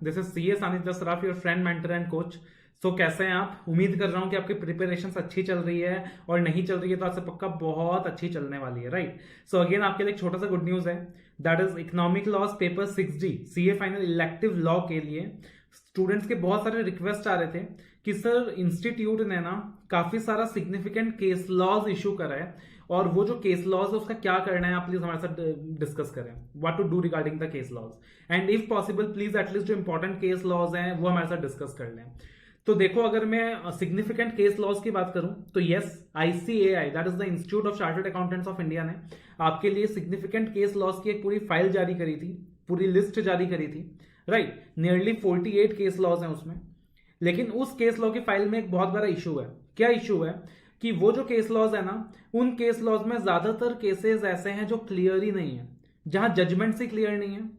This is CA Sanidhya Saraf, your friend, mentor and coach. So कैसे हैं आप? उम्मीद कर रहा हूं कि आपकी प्रिपरेशन अच्छी चल रही है, और नहीं चल रही है तो आपसे पक्का बहुत अच्छी चलने वाली है, राइट? सो अगेन आपके लिए एक छोटा सा गुड न्यूज है, that is economic laws paper 6D CA final elective law के लिए स्टूडेंट्स के बहुत सारे रिक्वेस्ट आ रहे थे कि सर इंस्टीट्यूट ने ना काफी सारा सिग्निफिकेंट केस लॉज इशू करा है, और वो जो केस लॉज है उसका क्या करना है, आप प्लीज हमारे साथ डिस्कस करें, what to do regarding the case laws, and if possible please at least जो इंपॉर्टेंट केस लॉज हैं वो हमारे साथ डिस्कस कर लें। तो देखो, अगर मैं सिग्निफिकेंट केस लॉज की बात करूं तो yes, ICAI that is the institute of chartered accountants of India ने आपके लिए सिग्निफिकेंट केस लॉज की एक पूरी फाइल जारी करी थी, पूरी लिस्ट जारी करी थी, राइट? नियरली 48 केस लॉज हैं उसमें। लेकिन उस केस लॉ की फाइल में एक बहुत बड़ा इशू है। क्या इशू है? कि वो जो केस लॉज है ना, उन केस लॉज में ज्यादातर केसेस ऐसे हैं जो क्लियर ही नहीं है, जहां जजमेंट से क्लियर नहीं है।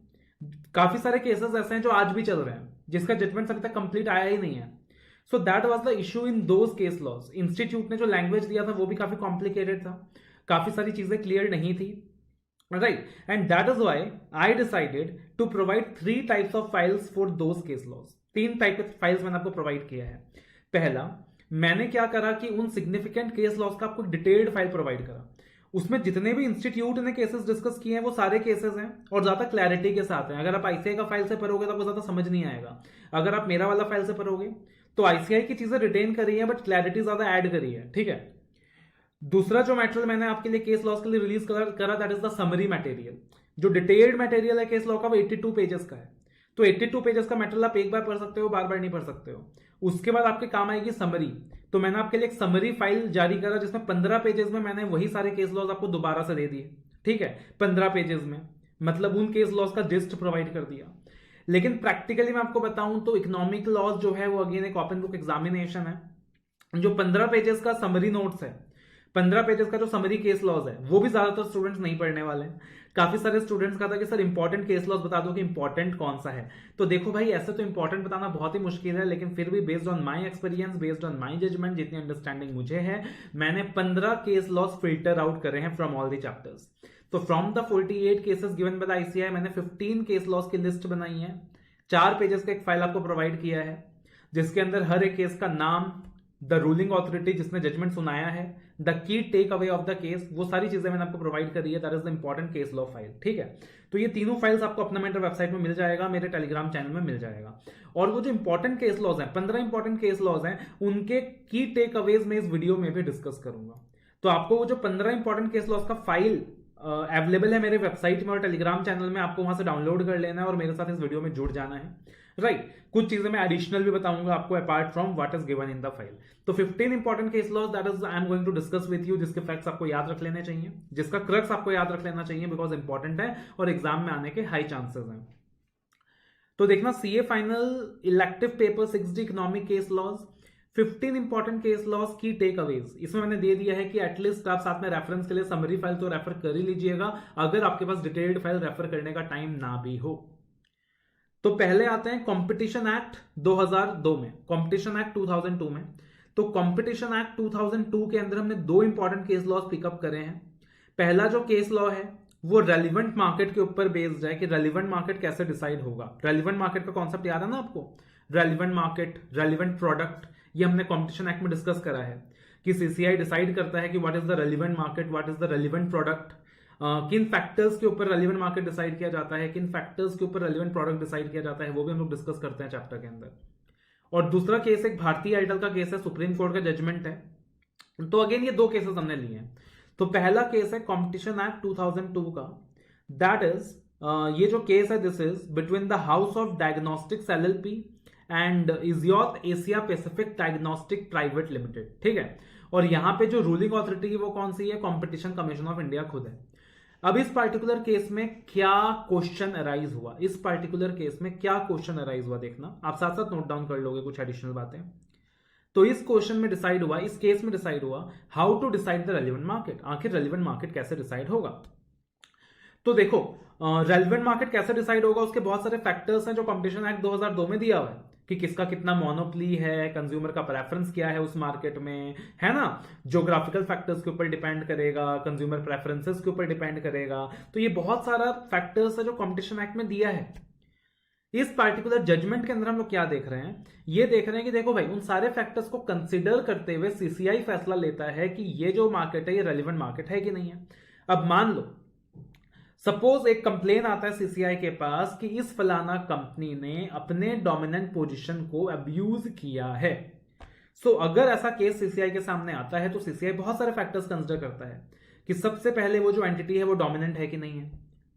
काफी सारे केसेस ऐसे हैं जो आज भी चल रहे हैं, जिसका जजमेंट अभी तक कंप्लीट आया ही नहीं है। So that was the issue in those case laws. Institute ने जो लैंग्वेज दिया था वो भी काफी कॉम्प्लिकेटेड था, काफी सारी चीजें क्लियर नहीं थी, right? And that is why I decided to provide 3 types of files for those case laws। 3 type के फाइल्स मैंने आपको प्रोवाइड किया है। पहला, मैंने क्या करा कि उन सिग्निफिकेंट केस लॉस का आपको डिटेल्ड फाइल प्रोवाइड करा। उसमें जितने भी इंस्टीट्यूट ने केसेस डिस्कस किए हैं वो सारे केसेस हैं, और ज्यादा क्लैरिटी के साथ हैं। अगर आप आईसीआई का फाइल से पढ़ोगे तो आपको ज्यादा समझ नहीं आएगा। अगर आप मेरा वाला फाइल से पढ़ोगे तो आईसीआई की चीजें रिटेन करी है, बट क्लैरिटी ज्यादा ऐड करी है, ठीक है? दूसरा जो मटेरियल मैंने आपके लिए केस लॉस के लिए रिलीज करा that is the summary material. जो डिटेल्ड मटेरियल है केस लॉ का वो 82 पेजेस का है। तो 82 पेजेस का मटेरियल आप एक बार पढ़ सकते हो, बार बार नहीं पढ़ सकते हो। उसके बाद आपके काम आएगी समरी। तो मैंने आपके लिए एक समरी फाइल जारी करा जिसमें 15 पेजेस में मैंने वही सारे केस लॉज आपको दोबारा से दे दिए, ठीक है? 15 पेजेस में, मतलब उन केस लॉज का जिस्ट प्रोवाइड कर दिया। लेकिन प्रैक्टिकली मैं आपको बताऊं तो इकोनॉमिक लॉज जो है वो अगेन एक ओपन बुक एग्जामिनेशन है। जो 15 पेजेस का समरी नोट्स है, 15 पेजेस का जो समरी केस लॉज है, वो भी ज्यादातर स्टूडेंट्स नहीं पढ़ने वाले हैं। काफी सारे स्टूडेंट्स का था कि सर इंपॉर्टेंट केस लॉज बता दो कि इंपॉर्टेंट कौन सा है। तो देखो भाई, ऐसे तो इंपॉर्टेंट बताना बहुत ही मुश्किल है, लेकिन फिर भी based on my experience, based on my judgement, जितनी अंडरस्टैंडिंग मुझे है, मैंने 15 केस लॉज फिल्टर आउट करे हैं फ्रॉम ऑल द चैप्टर्स। तो from the 48 cases given by the ICI मैंने 15 केस लॉज की लिस्ट बनाई है। 4 पेजेस का एक फाइल आपको प्रोवाइड किया है, जिसके अंदर हर एक केस का नाम, द रूलिंग ऑथोरिटी जिसने जजमेंट सुनाया है, the key takeaway of the case, वो सारी चीजें मैंने आपको प्रोवाइड करी है। That is the important case law file, ठीक है? तो ये तीनों फाइल्स आपको अपना मेंटर वेबसाइट में मिल जाएगा, मेरे टेलीग्राम चैनल में मिल जाएगा। और वो जो इंपॉर्टेंट केस लॉज हैं, 15 इंपॉर्टेंट केस लॉज हैं, उनके की टेक अवेज में इस वीडियो में भी डिस्कस करूंगा। तो आपको वो जो 15 इंपॉर्टेंट केस लॉज का फाइल अवेलेबल है मेरे वेबसाइट में और टेलीग्राम चैनल में, आपको वहां से डाउनलोड कर लेना है और मेरे साथ इस वीडियो में जुड़ जाना है, राइट? कुछ चीजें मैं एडिशनल भी बताऊंगा आपको apart from what is given in the file. तो 15 important case laws that is I am going to discuss with you, जिसके फैक्ट्स आपको याद रख लेने चाहिए, जिसका क्रक्स आपको याद रख लेना चाहिए, बिकॉज इंपॉर्टेंट है और एग्जाम में आने के हाई चांसेस हैं। तो देखना, CA final elective paper 6D economic case laws, 15 important case laws की टेक अवेज, इसमें मैंने दे दिया है कि एटलीस्ट आप साथ में रेफरेंस के लिए समरी फाइल तो रेफर कर ही लीजिएगा, अगर आपके पास डिटेल्ड फाइल रेफर करने का टाइम ना भी हो। तो पहले आते हैं कंपटीशन एक्ट 2002 में, कंपटीशन एक्ट 2002 में। तो कंपटीशन एक्ट 2002 के अंदर हमने 2 इंपॉर्टेंट केस लॉज पिकअप करे हैं। पहला जो केस लॉ है वो रेलिवेंट मार्केट के ऊपर बेस्ड है कि रेलिवेंट मार्केट कैसे डिसाइड होगा। रेलिवेंट मार्केट का कॉन्सेप्ट याद है ना आपको? रेलिवेंट मार्केट, रेलिवेंट प्रोडक्ट, ये हमने कंपटीशन एक्ट में डिस्कस करा है कि सीसीआई डिसाइड करता है कि what is the relevant market, what is the relevant product, किन फैक्टर्स के ऊपर रेलिवेंट मार्केट डिसाइड किया जाता है, किन फैक्टर्स के ऊपर रेलिवेंट प्रोडक्ट डिसाइड किया जाता है, वो भी हम लोग डिस्कस करते हैं चैप्टर के अंदर। और दूसरा केस एक भारतीय एयरटेल का केस है, सुप्रीम कोर्ट का जजमेंट है। तो अगेन ये 2 केसेस हमने लिए हैं। तो पहला केस है कंपटीशन एक्ट 2002 का, दैट इज ये जो केस है this is between the House of Diagnostics LLP and Esaote Asia Pacific Diagnostic Private Limited, ठीक है? और यहां पे जो रूलिंग ऑथोरिटी है वो कौन सी है? कॉम्पिटिशन कमीशन ऑफ इंडिया खुद है। अब इस पार्टिकुलर केस में क्या क्वेश्चन अराइज हुआ, इस पार्टिकुलर केस में क्या क्वेश्चन अराइज हुआ, देखना आप साथ साथ नोट डाउन कर लोगे कुछ एडिशनल बातें। तो इस क्वेश्चन में डिसाइड हुआ, इस केस में डिसाइड हुआ how to decide the relevant market, आखिर रेलिवेंट मार्केट कैसे डिसाइड होगा। तो देखो, रेलिवेंट मार्केट कैसे डिसाइड होगा, उसके बहुत सारे फैक्टर्स हैं जो कंपटीशन एक्ट 2002 में दिया हुआ है कि किसका कितना मोनोपली है, कंज्यूमर का प्रेफरेंस क्या है उस मार्केट में, है ना? ज्योग्राफिकल फैक्टर्स के ऊपर डिपेंड करेगा, कंज्यूमर प्रेफरेंसेस के ऊपर डिपेंड करेगा। तो ये बहुत सारा फैक्टर्स है जो कंपटीशन एक्ट में दिया है। इस पार्टिकुलर जजमेंट के अंदर हम लोग क्या देख रहे हैं, ये देख रहे हैं कि देखो भाई उन सारे फैक्टर्स को कंसीडर करते हुए सीसीआई फैसला लेता है कि ये जो मार्केट है ये रेलिवेंट मार्केट है कि नहीं है। अब मान लो सपोज एक कंप्लेन आता है सीसीआई के पास कि इस फलाना कंपनी ने अपने डोमिनेंट पोजीशन को अब्यूज किया है। सो अगर ऐसा केस सीसीआई के सामने आता है तो सीसीआई बहुत सारे फैक्टर्स कंसिडर करता है कि सबसे पहले वो जो एंटिटी है वो डोमिनेंट है कि नहीं है,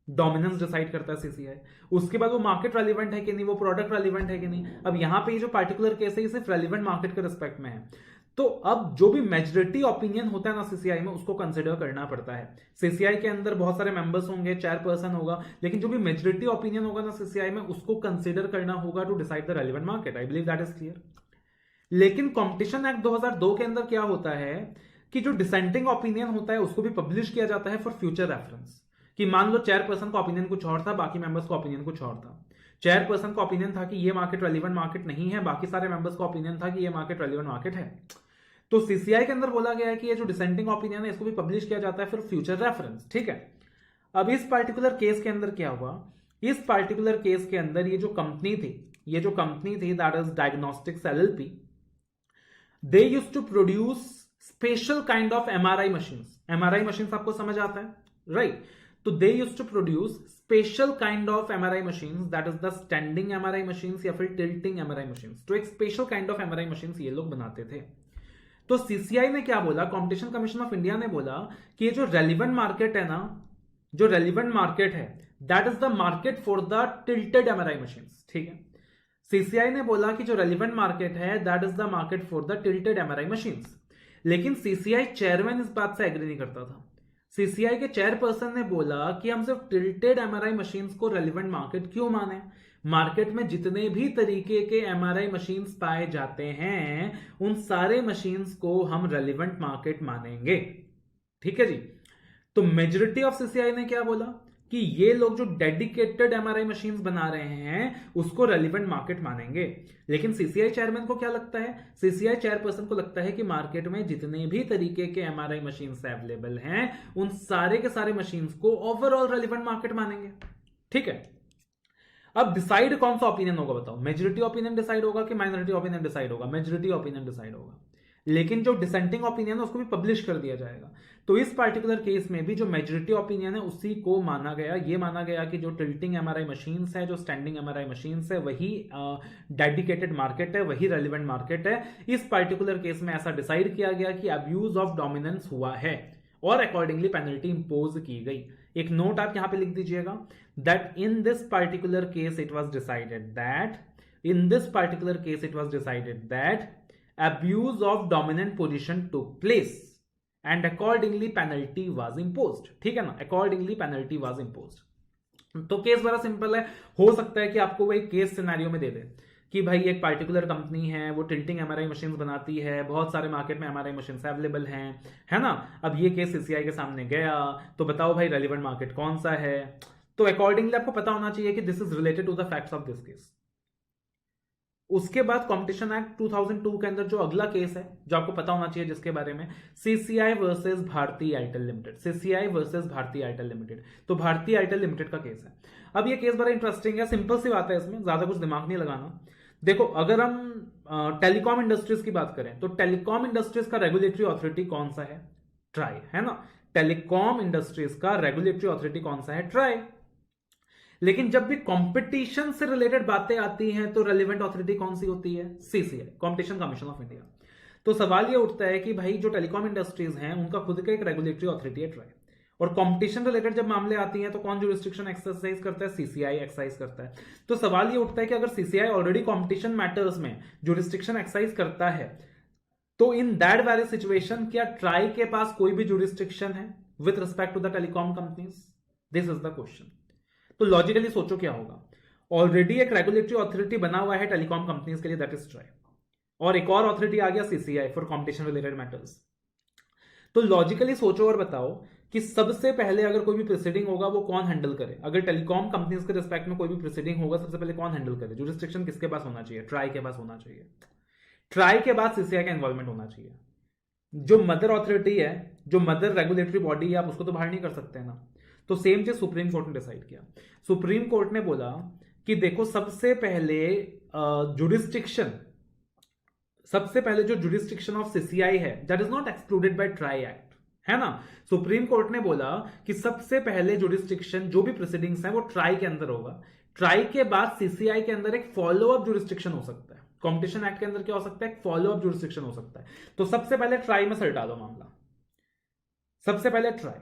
डोमिनेंस डिसाइड करता है सीसीआई। उसके बाद वो मार्केट रेलिवेंट है कि नहीं, वो प्रोडक्ट रेलिवेंट है कि नहीं। अब यहां पे ये जो पार्टिकुलर केस है ये सिर्फ रेलिवेंट मार्केट के रिस्पेक्ट में है। तो अब जो भी मेजॉरिटी ओपिनियन होता है ना सीसीआई में, उसको कंसिडर करना पड़ता है। सीसीआई के अंदर बहुत सारे मेंबर्स होंगे, चेयरपर्सन होगा, लेकिन जो भी मेजॉरिटी ओपिनियन होगा ना सीसीआई में, उसको कंसिडर करना होगा to decide the relevant market. I believe that is clear. लेकिन कंपटीशन एक्ट 2002 के अंदर क्या होता है कि जो डिसेंटिंग ओपिनियन होता है उसको भी पब्लिश किया जाता है फॉर फ्यूचर रेफरेंस। कि मान लो चेयरपर्सन का ओपिनियन कुछ और था, बाकी मेंबर्स का ओपिनियन कुछ और था। चेयरपर्सन का ओपिनियन था कि ये मार्केट रेलिवेंट मार्केट नहीं है, बाकी सारे मेंबर्स का ओपिनियन था कि ये मार्केट रेलिवेंट मार्केट है। तो सीसीआई के अंदर बोला गया है कि ये जो डिसेंटिंग ओपिनियन है इसको भी पब्लिश किया जाता है फॉर फ्यूचर रेफरेंस। ठीक है। अब इस पार्टिकुलर केस के अंदर क्या हुआ, इस पार्टिकुलर केस के अंदर ये जो कंपनी थी that is diagnostics LLP, they used to produce special kind of MRI machines. MRI machines आपको समझ आता है, राइट? तो they used to produce special kind of MRI machines, that is the standing MRI machines या फिर tilting MRI machines. तो एक special kind of MRI machines ये लोग बनाते थे। तो सीसीआई ने क्या बोला, कॉम्पिटिशन कमीशन ऑफ इंडिया ने बोला कि ये जो रेलिवेंट मार्केट है ना, जो रेलिवेंट मार्केट है that is the market for the tilted MRI machines. ठीक है। सीसीआई ने बोला कि जो रेलिवेंट मार्केट है that is the market for the tilted MRI machines. लेकिन सीसीआई चेयरमैन इस बात से एग्री नहीं करता था। सीसीआई के चेयरपर्सन ने बोला कि हम सिर्फ टिल्टेड एमआरआई मशीन्स को रेलिवेंट मार्केट क्यों माने, मार्केट में जितने भी तरीके के एमआरआई मशीन्स पाए जाते हैं उन सारे मशीन्स को हम रेलिवेंट मार्केट मानेंगे। ठीक है जी। तो मेजॉरिटी ऑफ सीसीआई ने क्या बोला कि ये लोग जो डेडिकेटेड एमआरआई मशीन्स बना रहे हैं उसको रेलिवेंट मार्केट मानेंगे। लेकिन सीसीआई चेयरमैन को क्या लगता है, सीसीआई चेयरपर्सन को लगता है कि मार्केट में जितने भी तरीके के एमआरआई मशीन्स अवेलेबल हैं उन सारे के सारे मशीन्स को ओवरऑल रेलिवेंट मार्केट मानेंगे। ठीक है। अब डिसाइड कौन सा ओपिनियन होगा बताओ, मेजॉरिटी ओपिनियन डिसाइड होगा कि माइनॉरिटी ओपिनियन डिसाइड होगा? मेजॉरिटी ओपिनियन डिसाइड होगा। लेकिन जो डिसेंटिंग ओपिनियन है उसको भी पब्लिश कर दिया जाएगा। तो इस पार्टिकुलर केस में भी जो मेजॉरिटी ओपिनियन है उसी को माना गया। ये माना गया कि जो टिल्टिंग एमआरआई मशीन्स है, जो स्टैंडिंग एमआरआई मशीन्स है, वही डेडिकेटेड मार्केट है, वही रेलिवेंट मार्केट है। इस पार्टिकुलर केस में ऐसा डिसाइड किया गया कि अब्यूज ऑफ डोमिनेंस हुआ है और अकॉर्डिंगली पेनल्टी इंपोज की गई। एक नोट आप यहां पे लिख दीजिएगा that in this particular case it was decided that abuse of dominant position took place and accordingly penalty was imposed। ठीक है ना, accordingly penalty was imposed। तो केस बड़ा सिंपल है। हो सकता है कि आपको वो एक केस सिनेरियो में दे दे कि भाई एक पार्टिकुलर कंपनी है, वो टिल्टिंग एमआरआई मशीन बनाती है, बहुत सारे मार्केट में एमआरआई मशीन अवेलेबल हैं, है ना। अब ये केस सीसीआई के सामने गया तो बताओ भाई रेलिवेंट मार्केट कौन सा है। तो अकॉर्डिंगली आपको पता होना चाहिए कि this is related to the facts of this case. उसके बाद कंपटीशन एक्ट 2002 के अंदर जो अगला केस है जो आपको पता होना चाहिए जिसके बारे में, CCI versus Bharti Airtel limited. CCI versus Bharti Airtel limited. तो भारती एयरटेल लिमिटेड का केस है। अब ये केस बड़ा इंटरेस्टिंग है, सिंपल सी बात है, इसमें ज्यादा कुछ दिमाग नहीं लगाना। देखो अगर हम टेलीकॉम इंडस्ट्रीज की बात करें तो टेलीकॉम इंडस्ट्रीज का रेगुलेटरी अथॉरिटी कौन सा है? ट्राई, है ना। टेलीकॉम इंडस्ट्रीज का रेगुलेटरी अथॉरिटी कौन सा है? ट्राई। लेकिन जब भी कंपटीशन से रिलेटेड बातें आती हैं तो रेलिवेंट अथॉरिटी कौन सी होती है? CCI, competition commission of India. तो सवाल ये उठता है कि भाई जो टेलीकॉम इंडस्ट्रीज हैं उनका खुद का एक रेगुलेटरी अथॉरिटी है ट्राई, और कंपटीशन रिलेटेड जब मामले आती हैं तो कौन जुरिस्डिक्शन एक्सरसाइज करता है? सीसीआई एक्सरसाइज करता है। तो सवाल ये उठता है कि अगर सीसीआई ऑलरेडी कंपटीशन मैटर्स में जुरिस्डिक्शन एक्सरसाइज करता है तो इन दैट वेरी सिचुएशन क्या ट्राई के पास कोई भी जुरिस्डिक्शन है with respect to the telecom companies? This is the question. तो लॉजिकली सोचो क्या होगा, ऑलरेडी एक रेगुलेटरी अथॉरिटी बना हुआ है टेलीकॉम कंपनीज के लिए दैट इज ट्राई, और एक और अथॉरिटी आ गया CCI for competition related matters. तो लॉजिकली सोचो और बताओ कि सबसे पहले अगर कोई भी प्रोसीडिंग होगा वो कौन हैंडल करे? अगर टेलीकॉम कंपनीज के रिस्पेक्ट में कोई भी प्रोसीडिंग होगा सबसे पहले कौन हैंडल करे? जुरिस्डिक्शन किसके पास होना चाहिए? ट्राई के पास होना चाहिए। ट्राई के बाद सीसीआई का इन्वॉल्वमेंट होना चाहिए। जो मदर अथॉरिटी है, जो मदर रेगुलेटरी बॉडी है, आप उसको तो बाहर नहीं कर सकते ना। तो सेम चीज सुप्रीम कोर्ट ने डिसाइड किया। सुप्रीम कोर्ट ने बोला कि देखो सबसे पहले जो जुरिस्डिक्शन ऑफ सीसीआई है that is not excluded by TRAI act, है ना। सुप्रीम कोर्ट ने बोला कि सबसे पहले जुरिस्डिक्शन जो भी प्रोसीडिंग्स है वो ट्राई के अंदर होगा। ट्राई के बाद सीसीआई के अंदर एक फॉलो अप जुरिस्डिक्शन हो सकता है। कंपटीशन एक्ट के अंदर क्या हो सकता है, एक फॉलो अप जुरिस्डिक्शन हो सकता है। तो सबसे पहले ट्राई में सलटा दो मामला, सबसे पहले ट्राई,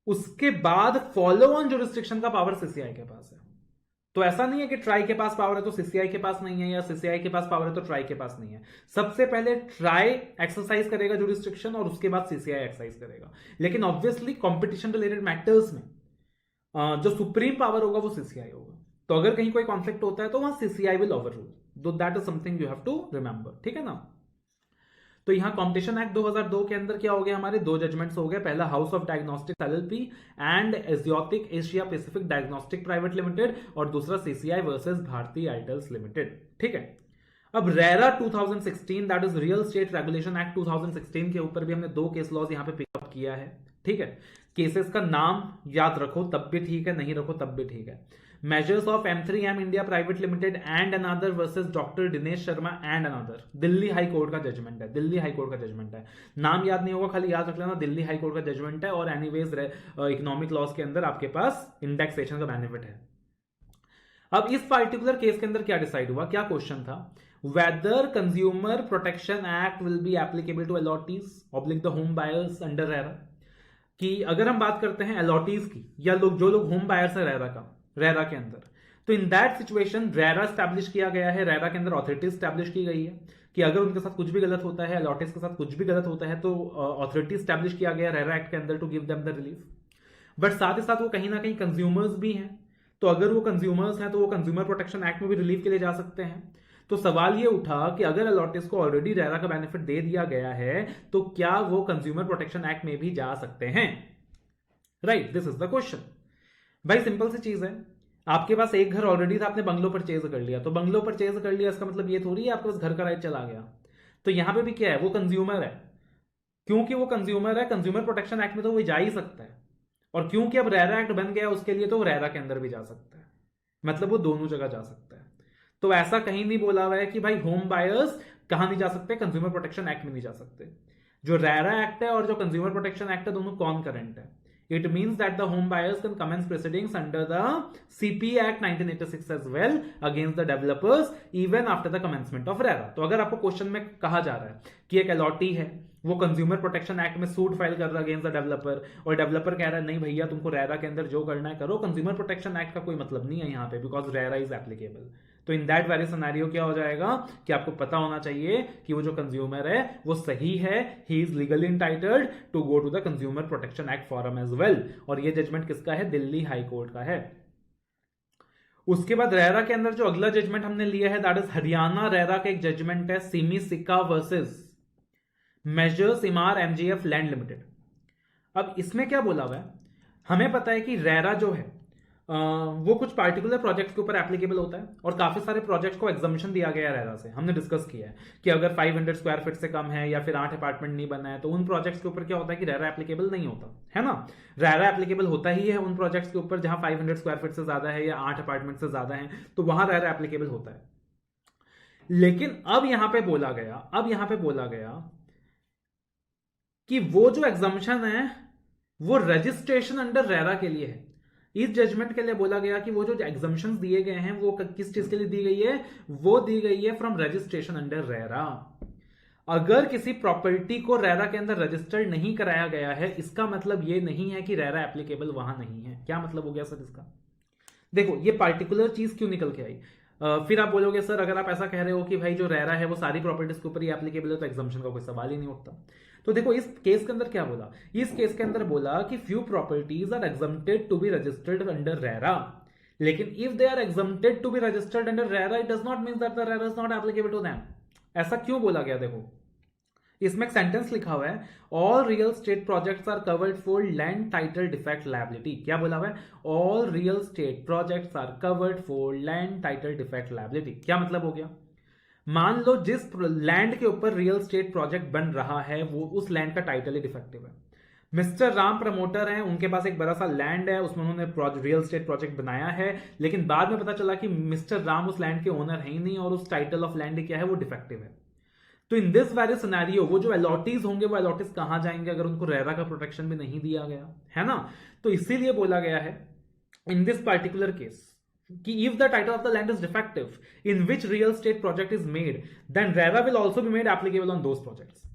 उसके बाद फॉलो ऑन जुरिस्डिक्शन का पावर सीसीआई के पास है। तो ऐसा नहीं है कि ट्राई के पास पावर है तो सीसीआई के पास नहीं है, या सीसीआई के पास पावर है तो ट्राई के पास नहीं है। सबसे पहले ट्राई एक्सरसाइज करेगा जुरिस्डिक्शन और उसके बाद सीसीआई एक्सरसाइज करेगा। लेकिन ऑब्वियसली कंपटीशन रिलेटेड मैटर्स में जो सुप्रीम पावर होगा वो सीसीआई होगा। तो अगर कहीं कोई कॉन्फ्लिक्ट होता है तो वहां CCI will overrule, though that is something you have to remember, ठीक है ना। तो यहां कॉम्पिटिशन एक्ट 2002 के अंदर क्या हो गया, हमारे दो जजमेंट्स हो गए। पहला House of Diagnostics LLP and Esaote Asia Pacific Diagnostic Private Limited, और दूसरा CCI versus Bharti Airtels Limited, ठीक है। अब RERA 2016 that is real estate regulation act 2016 के ऊपर भी हमने दो केस लॉज यहां पे पिकअप किया है, ठीक है। केसेस का नाम याद रखो तब भी ठीक है, नहीं रखो तब भी ठीक है। Measures of M3M India private limited and another versus doctor Dinesh Sharma and another, Delhi high court का जजमेंट है, दिल्ली हाई कोर्ट का जजमेंट है। नाम याद नहीं होगा, खाली याद रख लेना दिल्ली हाई कोर्ट का जजमेंट है। और एनीवेज इकोनॉमिक लॉस के अंदर आपके पास इंडेक्सेशन का बेनिफिट है। अब इस पार्टिकुलर केस के अंदर क्या डिसाइड हुआ, क्या क्वेश्चन था, whether consumer protection act will be applicable to allottees oblique the home buyers under RERA. कि अगर हम बात करते हैं अलॉटीज की, या जो लोग होम बायर्स है रेरा के अंदर, तो in that situation RERA establish किया गया है, रेरा के अंदर ऑथोरिटी स्टैब्लिश की गई है कि अगर उनके साथ कुछ भी गलत होता है, अलॉटीज के साथ कुछ भी गलत होता है, तो ऑथोरिटी स्टैब्लिश किया गया रेरा एक्ट के अंदर to give them the relief. But साथ ही साथ वो कहीं ना कहीं कंज्यूमर्स भी हैं, तो अगर वो कंज्यूमर्स हैं तो वो कंज्यूमर प्रोटेक्शन एक्ट में भी रिलीफ के लिए जा सकते हैं। तो सवाल ये उठा कि अगर अलॉटीज को ऑलरेडी रेरा का बेनिफिट दे दिया गया है तो क्या वो कंज्यूमर प्रोटेक्शन एक्ट में भी जा सकते हैं, right, this is the question. भाई सिंपल सी चीज है, आपके पास एक घर ऑलरेडी था, आपने बंगलो परचेज कर लिया, तो बंगलो परचेज कर लिया इसका मतलब ये थोड़ी है आपके पास घर का राइट चला गया। तो यहां पे भी क्या है, वो कंज्यूमर है, क्योंकि वो कंज्यूमर है, कंज्यूमर प्रोटेक्शन एक्ट में तो वो जा ही सकता है। और क्योंकि अब रेरा एक्ट बन गया उसके लिए, तो वो रेरा के अंदर भी जा सकता है, मतलब वो दोनों जगह जा सकता है। तो ऐसा कहीं नहीं बोला हुआ है कि भाई होम बायर्स कहां नहीं जा सकते, कंज्यूमर प्रोटेक्शन एक्ट में नहीं जा सकते। जो रेरा एक्ट है और जो कंज्यूमर प्रोटेक्शन एक्ट है दोनों कॉनकरेंट है। It means that the home buyers can commence proceedings under the CP Act 1986 as well against the developers even after the commencement of RERA। तो अगर आपको क्वेश्चन में कहा जा रहा है कि एक अलॉटी है, वो कंज्यूमर प्रोटेक्शन एक्ट में सूट फाइल कर रहा है अगेंस्ट द डेवलपर, और डेवलपर कह रहा है नहीं भैया तुमको रेरा के अंदर जो करना है करो, कंज्यूमर प्रोटेक्शन एक्ट का कोई मतलब नहीं है यहाँ पे, बिकॉज रेरा इज एप्लीकेबल। तो इन दैट वेरी सिनेरियो क्या हो जाएगा कि आपको पता होना चाहिए कि वो जो कंज्यूमर है वो सही है, he is legally entitled to go to the consumer protection act forum as well. और ये जजमेंट किसका है, दिल्ली हाई कोर्ट का है। उसके बाद रेरा के अंदर जो अगला जजमेंट हमने लिया है दैट इज हरियाणा रेरा का एक जजमेंट है, सिमी सिक्का versus measures इमार MGF land limited. अब इसमें क्या बोला हुआ है, हमें पता है कि रेरा जो है वो कुछ पार्टिकुलर प्रोजेक्ट्स के ऊपर एप्लीकेबल होता है, और काफी सारे प्रोजेक्ट्स को एग्जम्पशन दिया गया है रेरा से। हमने डिस्कस किया है कि अगर 500 स्क्वायर फीट से कम है या फिर 8 अपार्टमेंट नहीं बना है तो उन प्रोजेक्ट्स के ऊपर क्या होता है कि रेरा एप्लीकेबल नहीं होता है ना। रेरा एप्लीकेबल होता ही है उन प्रोजेक्ट्स के ऊपर जहां 500 स्क्वायर फीट से ज्यादा है या 8 अपार्टमेंट से ज्यादा है, तो वहां रेरा एप्लीकेबल होता है। लेकिन अब यहां पे बोला गया कि वो जो एग्जम्पशन है वो रजिस्ट्रेशन अंडर रेरा के लिए है। इस जजमेंट के लिए बोला गया कि वो जो एग्जम्पशंस दिए गए हैं वो किस चीज के लिए दी गई है, वो दी गई है फ्रॉम रजिस्ट्रेशन अंडर रेरा। अगर किसी प्रॉपर्टी को रेरा के अंदर रजिस्टर्ड नहीं कराया गया है, इसका मतलब ये नहीं है कि रेरा एप्लीकेबल वहां नहीं है। क्या मतलब हो गया सर इसका, देखो ये पार्टिकुलर चीज क्यों निकल के आई। फिर आप बोलोगे सर अगर आप ऐसा कह रहे हो कि भाई जो रेरा है वो सारी प्रॉपर्टीज के ऊपर ही एप्लीकेबल है तो एग्जम्पशन का कोई सवाल ही नहीं उठता। तो देखो इस केस के अंदर क्या बोला, इस केस के अंदर बोला कि few properties are exempted to be registered under RERA, लेकिन if they are exempted to be registered under RERA it does not mean that the RERA is not applicable to them. ऐसा क्यों बोला गया, देखो इसमें एक सेंटेंस लिखा हुआ है, all real estate projects are covered for land title defect liability. क्या बोला हुआ है, all real estate projects are covered for land title defect liability. क्या मतलब हो गया, मान लो जिस लैंड के ऊपर रियल स्टेट प्रोजेक्ट बन रहा है वो उस लैंड का टाइटल ही डिफेक्टिव है, मिस्टर राम प्रमोटर हैं, उनके पास एक बड़ा सा लैंड है, उसमें उन्होंने रियल एस्टेट प्रोजेक्ट बनाया है, लेकिन बाद में पता चला कि मिस्टर राम उस लैंड के ओनर है ही नहीं और उस टाइटल ऑफ लैंड क्या है, वो डिफेक्टिव है। तो इन दिस वेरी सिनेरियो वो जो अलॉटीज होंगे वो अलॉटीज कहां जाएंगे अगर उनको रेरा का प्रोटेक्शन भी नहीं दिया गया है ना। तो इसीलिए बोला गया है इन दिस पर्टिकुलर केस कि if the title of the land is defective in which real estate project is made, then RERA will also be made applicable on those projects।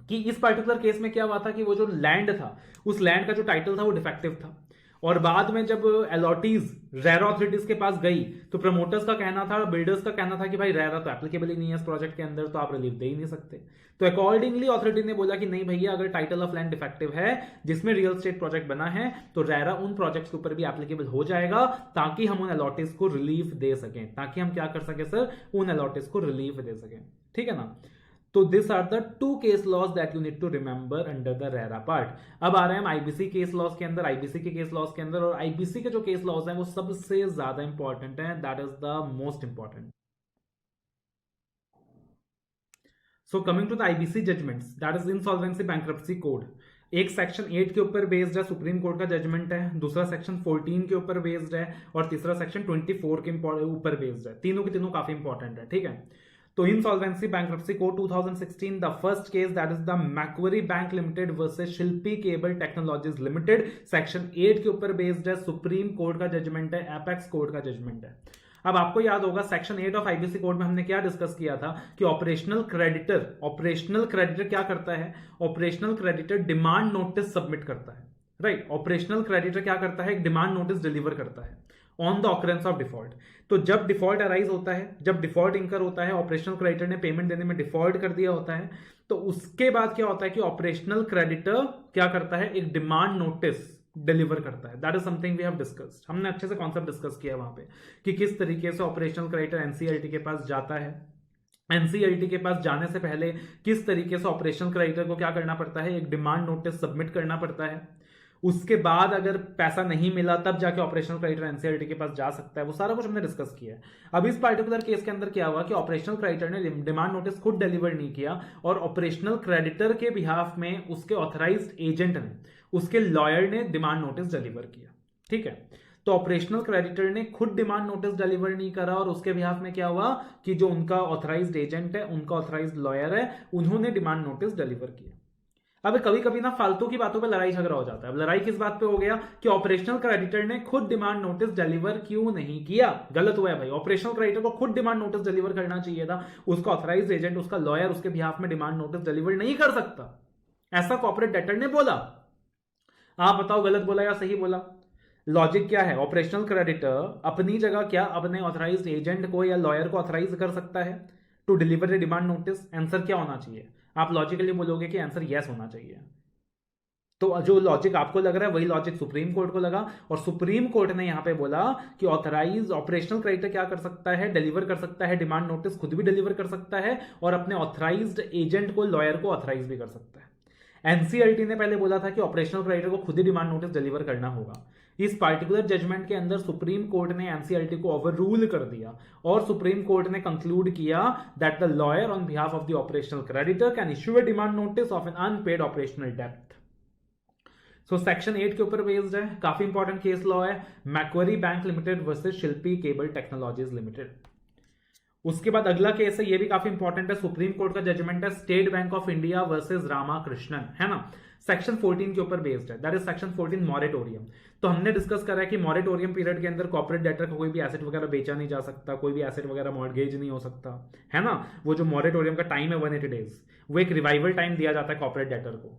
कि इस पर्टिकुलर केस में क्या हुआ था कि वो जो लैंड था, उस लैंड का जो टाइटल था वो डिफेक्टिव था, और बाद में जब अलॉटीज रेरा अथॉरिटीज के पास गई तो प्रमोटर्स का कहना था, बिल्डर्स का कहना था कि भाई रेरा तो एप्लीकेबल ही नहीं है इस प्रोजेक्ट के अंदर, तो आप रिलीफ दे ही नहीं सकते। तो अकॉर्डिंगली अथॉरिटी ने बोला कि नहीं भैया, अगर टाइटल ऑफ लैंड डिफेक्टिव है जिसमें रियल एस्टेट प्रोजेक्ट बना है तो रेरा उन प्रोजेक्ट्स के ऊपर भी एप्लीकेबल हो जाएगा, ताकि हम उन अलॉटीज को रिलीफ दे सकें, ताकि हम क्या कर सके सर, उन अलॉटीज को रिलीफ दे सकें। ठीक है ना। तो this are the two case laws that you need to remember under the RERA part. अब आ रहे हैं हम आईबीसी केस लॉज के अंदर, आईबीसी के केस लॉज के अंदर, और आईबीसी के जो केस लॉज हैं वो सबसे ज्यादा इंपॉर्टेंट है, that is the most important. So coming to the IBC judgements, that is insolvency bankruptcy code. एक सेक्शन 8 के ऊपर बेस्ड है, सुप्रीम कोर्ट का जजमेंट है, दूसरा सेक्शन 14 के ऊपर बेस्ड है, और तीसरा सेक्शन 24 के ऊपर बेस्ड है। तीनों के तीनों काफी इंपॉर्टेंट है। ठीक है। तो insolvency bankruptcy code 2016, the first case that is the Macquarie bank limited versus Shilpi cable technologies limited, section 8 के ऊपर बेस्ड है, सुप्रीम कोर्ट का जजमेंट है, एपेक्स कोर्ट का जजमेंट है। अब आपको याद होगा सेक्शन 8 ऑफ आईबीसी कोड में हमने क्या डिस्कस किया था कि ऑपरेशनल क्रेडिटर क्या करता है, operational creditor demand notice submit करता है, राइट। ऑपरेशनल क्रेडिटर क्या करता है, एक डिमांड नोटिस डिलीवर करता है on the occurrence of default. तो जब डिफॉल्ट अराइज होता है, जब डिफॉल्ट इंकर होता है, ऑपरेशनल क्रेडिटर ने पेमेंट देने में डिफॉल्ट कर दिया होता है, तो उसके बाद क्या होता है कि ऑपरेशनल क्रेडिटर क्या करता है, एक डिमांड नोटिस डिलीवर करता है। That is something we have discussed, हमने अच्छे से कॉन्सेप्ट डिस्कस किया वहां पे कि किस तरीके से ऑपरेशनल क्रेडिटर एनसीएलटी के पास जाता है, एनसीएलटी के पास जाने से पहले किस तरीके से ऑपरेशनल क्रेडिटर को क्या करना पड़ता है, एक डिमांड नोटिस सबमिट करना पड़ता है, उसके बाद अगर पैसा नहीं मिला तब जाके ऑपरेशनल क्रेडिटर एनसीएलटी के पास जा सकता है। वो सारा कुछ हमने डिस्कस किया है। अब इस पर्टिकुलर केस के अंदर क्या हुआ कि ऑपरेशनल क्रेडिटर ने डिमांड नोटिस खुद डिलीवर नहीं किया, और ऑपरेशनल क्रेडिटर के बिहाफ में उसके ऑथराइज्ड एजेंट ने, उसके लॉयर ने डिमांड नोटिस डिलीवर किया। ठीक है। तो ऑपरेशनल क्रेडिटर ने खुद डिमांड नोटिस डिलीवर नहीं करा, और उसके बिहाफ में क्या हुआ कि जो उनका ऑथराइज्ड एजेंट है, उनका ऑथराइज्ड लॉयर है, उन्होंने डिमांड नोटिस डिलीवर किया। अब कभी कभी ना फालतू की बातों पे लड़ाई झगड़ा हो जाता है। अब लड़ाई किस बात पे हो गया कि ऑपरेशनल क्रेडिटर ने खुद डिमांड नोटिस डिलीवर क्यों नहीं किया। गलत हुआ है भाई, ऑपरेशनल क्रेडिटर को खुद डिमांड नोटिस डिलीवर करना चाहिए था, उसका ऑथराइज्ड एजेंट, उसका लॉयर उसके बिहाफ में डिमांड नोटिस डिलीवर नहीं कर सकता, ऐसा कॉर्पोरेट डेटर ने बोला। आप बताओ गलत बोला या सही बोला। लॉजिक क्या है, ऑपरेशनल क्रेडिटर अपनी जगह क्या अपने ऑथराइज्ड एजेंट को या लॉयर को ऑथराइज कर सकता है to deliver the demand notice. Answer क्या होना चाहिए, आप लॉजिकली बोलोगे कि आंसर यस होना चाहिए। तो जो लॉजिक आपको लग रहा है वही लॉजिक सुप्रीम कोर्ट को लगा, और सुप्रीम कोर्ट ने यहां पे बोला कि ऑथराइज ऑपरेशनल क्रेडिटर क्या कर सकता है, डिलीवर कर सकता है डिमांड नोटिस, खुद भी डिलीवर कर सकता है, और अपने ऑथराइज्ड एजेंट को, लॉयर को ऑथराइज भी कर सकता है। एनसीएलटी ने पहले बोला था कि ऑपरेशनल क्रेडिटर को खुद ही डिमांड नोटिस डिलीवर करना होगा। इस पार्टिकुलर जजमेंट के अंदर सुप्रीम कोर्ट ने एनसीएलटी को ओवररूल कर दिया, और सुप्रीम कोर्ट ने कंक्लूड किया that the lawyer on behalf of the operational creditor can issue a demand notice of an unpaid operational डेब्ट। सो सेक्शन 8 के ऊपर बेस्ड है, काफी इंपॉर्टेंट केस लॉ है, Macquarie bank limited versus Shilpi cable technologies limited. उसके बाद अगला case है, ये भी काफी इंपॉर्टेंट है, सुप्रीम कोर्ट का जजमेंट है, state bank of India versus Ramakrishnan, है ना। सेक्शन 14 के ऊपर बेस्ड है, दैट इज सेक्शन 14 मॉरेटोरियम। तो हमने डिस्कस करा है कि मॉरेटोरियम पीरियड के अंदर कॉर्पोरेट डेटर का कोई भी एसेट वगैरह बेचा नहीं जा सकता, कोई भी एसेट वगैरह मॉर्गेज नहीं हो सकता, है ना। वो जो मॉरेटोरियम का टाइम है 180 डेज, वो एक रिवाइवल टाइम दिया जाता है कॉर्पोरेट डेटर को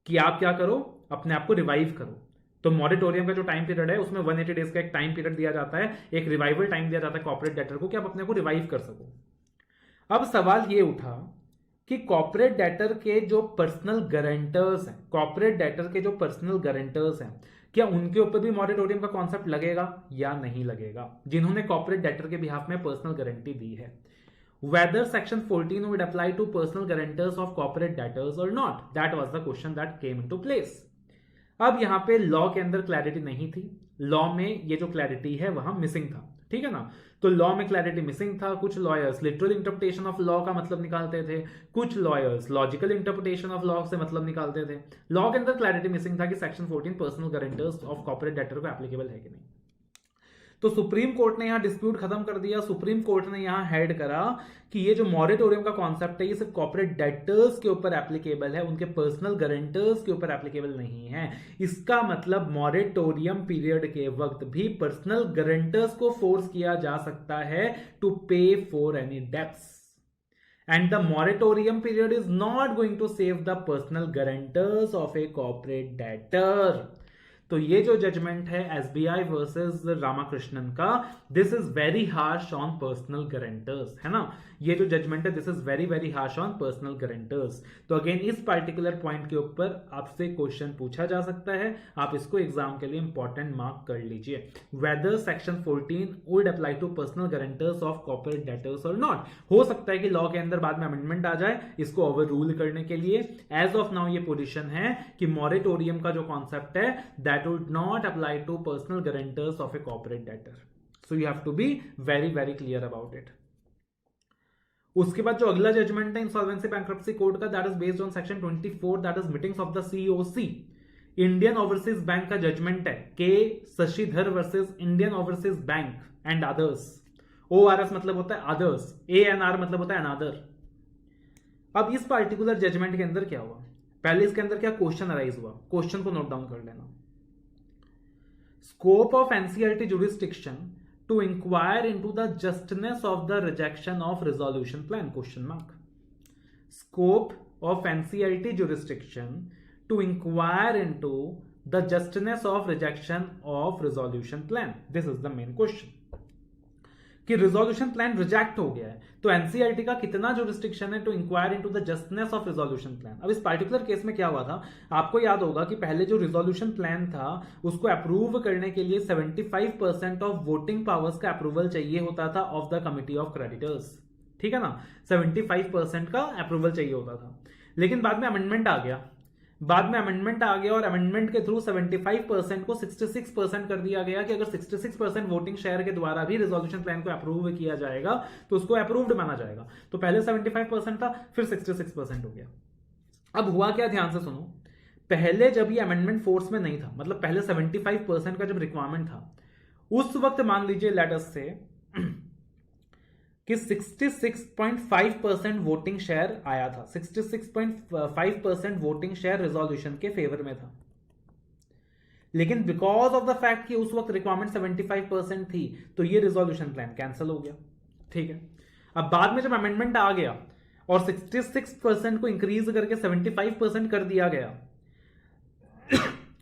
कि आप क्या करो, अपने आप को रिवाइव करो। तो मॉरेटोरियम का जो टाइम पीरियड है उसमें 180 डेज का एक टाइम पीरियड दिया जाता है, एक रिवाइवल टाइम दिया जाता है कॉर्पोरेट डेटर को कि आप अपने को रिवाइव कर सको। अब सवाल ये उठा कि कॉर्पोरेट डेटर के जो पर्सनल गारंटर्स हैं, कॉर्पोरेट डेटर के जो पर्सनल गारंटर्स हैं, क्या उनके ऊपर भी मॉरेटोरियम का कॉन्सेप्ट लगेगा या नहीं लगेगा, जिन्होंने कॉर्पोरेट डेटर के बिहाफ में पर्सनल गारंटी दी है। Whether section 14 would apply to personal guarantors of corporate debtors or not, that was the question that came into place. अब यहां पे लॉ के अंदर क्लैरिटी नहीं थी, लॉ में ये जो क्लैरिटी है वहां मिसिंग था। ठीक है ना। तो लॉ में क्लैरिटी मिसिंग था, कुछ lawyers literal interpretation of law का मतलब निकालते थे, कुछ lawyers logical interpretation of law से मतलब निकालते थे। लॉ के अंदर क्लैरिटी मिसिंग था कि section 14 personal guarantors of corporate debtor को एप्लीकेबल है कि नहीं। तो सुप्रीम कोर्ट ने यहां डिस्प्यूट खत्म कर दिया। सुप्रीम कोर्ट ने यहां हेड करा कि ये जो मॉरेटोरियम का कॉन्सेप्ट है ये सिर्फ कॉर्पोरेट डेटर्स के ऊपर एप्लीकेबल है, उनके पर्सनल गारंटर्स के ऊपर एप्लीकेबल नहीं है। इसका मतलब मॉरेटोरियम पीरियड के वक्त भी पर्सनल गारंटर्स को फोर्स किया जा सकता है टू पे for any debts, and the moratorium period is not going to save the personal guarantors of a corporate debtor। तो ये जो जजमेंट है एसबीआई वर्सेस रामाकृष्णन का, this is very harsh on personal guarantors, है ना। ये जो जजमेंट है this is very very harsh on personal guarantors. तो अगेन इस पर्टिकुलर पॉइंट के ऊपर आपसे क्वेश्चन पूछा जा सकता है, आप इसको एग्जाम के लिए इंपॉर्टेंट मार्क कर लीजिए। Whether section 14 would apply to personal guarantors of corporate debtors और नॉट। हो सकता है कि लॉ के अंदर बाद में अमेंडमेंट आ जाए इसको ओवर रूल करने के लिए। एज ऑफ नाउ ये पोजिशन है कि मॉरेटोरियम का जो कॉन्सेप्ट है that would not apply to personal guarantors of a corporate debtor, so you have to be very very clear about it। उसके बाद जो अगला जजमेंट है इंसॉल्वेंसी बैंक्रप्सी कोड का, that is based on section 24, that is meetings of the COC. Indian overseas bank का judgement है K Shashidhar versus Indian overseas bank and others. ORS मतलब होता है अदर्स, एएनआर मतलब होता है अनदर। अब इस पार्टिकुलर जजमेंट के अंदर क्या हुआ, पहले इसके अंदर क्या क्वेश्चन अराइज हुआ, क्वेश्चन को नोट डाउन कर लेना। Scope of NCLT jurisdiction to inquire into the justness of the rejection of resolution plan, question mark। Scope of NCLT jurisdiction to inquire into the justness of rejection of resolution plan, this is the main question। कि resolution plan reject हो गया है तो NCERT का कितना jurisdiction है to inquire into the justness of resolution plan. अब इस पार्टिकुलर केस में क्या हुआ था, आपको याद होगा कि पहले जो रिजोल्यूशन प्लान था उसको अप्रूव करने के लिए 75% ऑफ वोटिंग पावर्स का अप्रूवल चाहिए होता था of the committee of creditors, ठीक है ना। 75% का अप्रूवल चाहिए होता था, लेकिन बाद में अमेंडमेंट आ गया, और अमेंडमेंट के थ्रू 75% को 66% कर दिया गया कि अगर 66% वोटिंग शेयर के द्वारा भी रिजोल्यूशन प्लान को अप्रूव किया जाएगा तो उसको अप्रूव्ड माना जाएगा। तो पहले 75% था, फिर 66% हो गया। अब हुआ क्या, ध्यान से सुनो। पहले जब ये अमेंडमेंट फोर्स में नहीं था, मतलब पहले 75% का जब रिक्वायरमेंट था, उस वक्त मान लीजिए लेट अस से कि 66.5% वोटिंग शेयर आया था, 66.5% वोटिंग शेयर रिजोल्यूशन के फेवर में था। लेकिन बिकॉज ऑफ द फैक्ट कि उस वक्त रिक्वायरमेंट 75% थी तो ये रिजोल्यूशन प्लान कैंसिल हो गया, ठीक है। अब बाद में जब अमेंडमेंट आ गया और 66% को इंक्रीज करके 75% कर दिया गया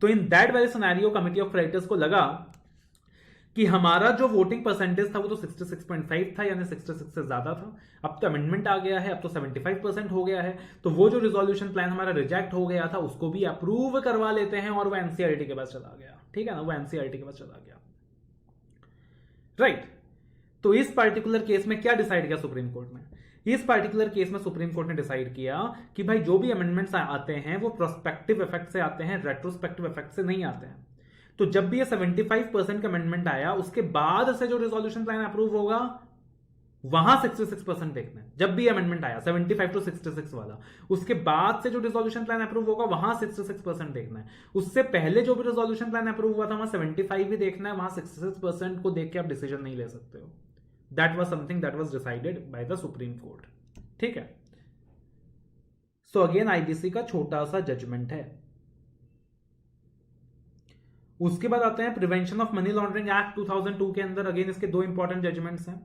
तो in that very scenario committee of creditors को लगा कि हमारा जो वोटिंग परसेंटेज था वो तो 66.5 था, यानी 66 से ज्यादा था। अब तो अमेंडमेंट आ गया है, अब तो 75% हो गया है, तो वो जो रिजोल्यूशन प्लान हमारा रिजेक्ट हो गया था उसको भी अप्रूव करवा लेते हैं और वो एनसीईआरटी के पास चला गया, ठीक है ना, वो एनसीईआरटी के पास चला गया, राइट। तो इस पर्टिकुलर केस में क्या डिसाइड किया सुप्रीम कोर्ट ने, इस पर्टिकुलर केस में सुप्रीम कोर्ट ने डिसाइड किया कि भाई जो भी अमेंडमेंट्स आते हैं वो प्रोस्पेक्टिव इफेक्ट से आते हैं, रेट्रोस्पेक्टिव इफेक्ट से नहीं आते हैं। तो जब भी ये 75% का अमेंडमेंट आया उसके बाद से जो रिजोल्यूशन प्लान अप्रूव होगा वहां 66% देखना है। जब भी अमेंडमेंट आया 75 टू 66 वाला, उसके बाद से जो रिजोल्यूशन प्लान अप्रूव होगा वहां 66% देखना है। उससे पहले जो भी रिजोल्यूशन प्लान अप्रूव हुआ था वहां 75 ही देखना है, वहां 66% को देख के आप डिसीजन नहीं ले सकते हो। That was something that was decided by the Supreme court, ठीक है। सो अगेन आईबीसी का छोटा सा जजमेंट है। उसके बाद आते हैं prevention of money laundering act 2002 के अंदर। अगेन इसके दो इंपॉर्टेंट जजमेंट्स हैं,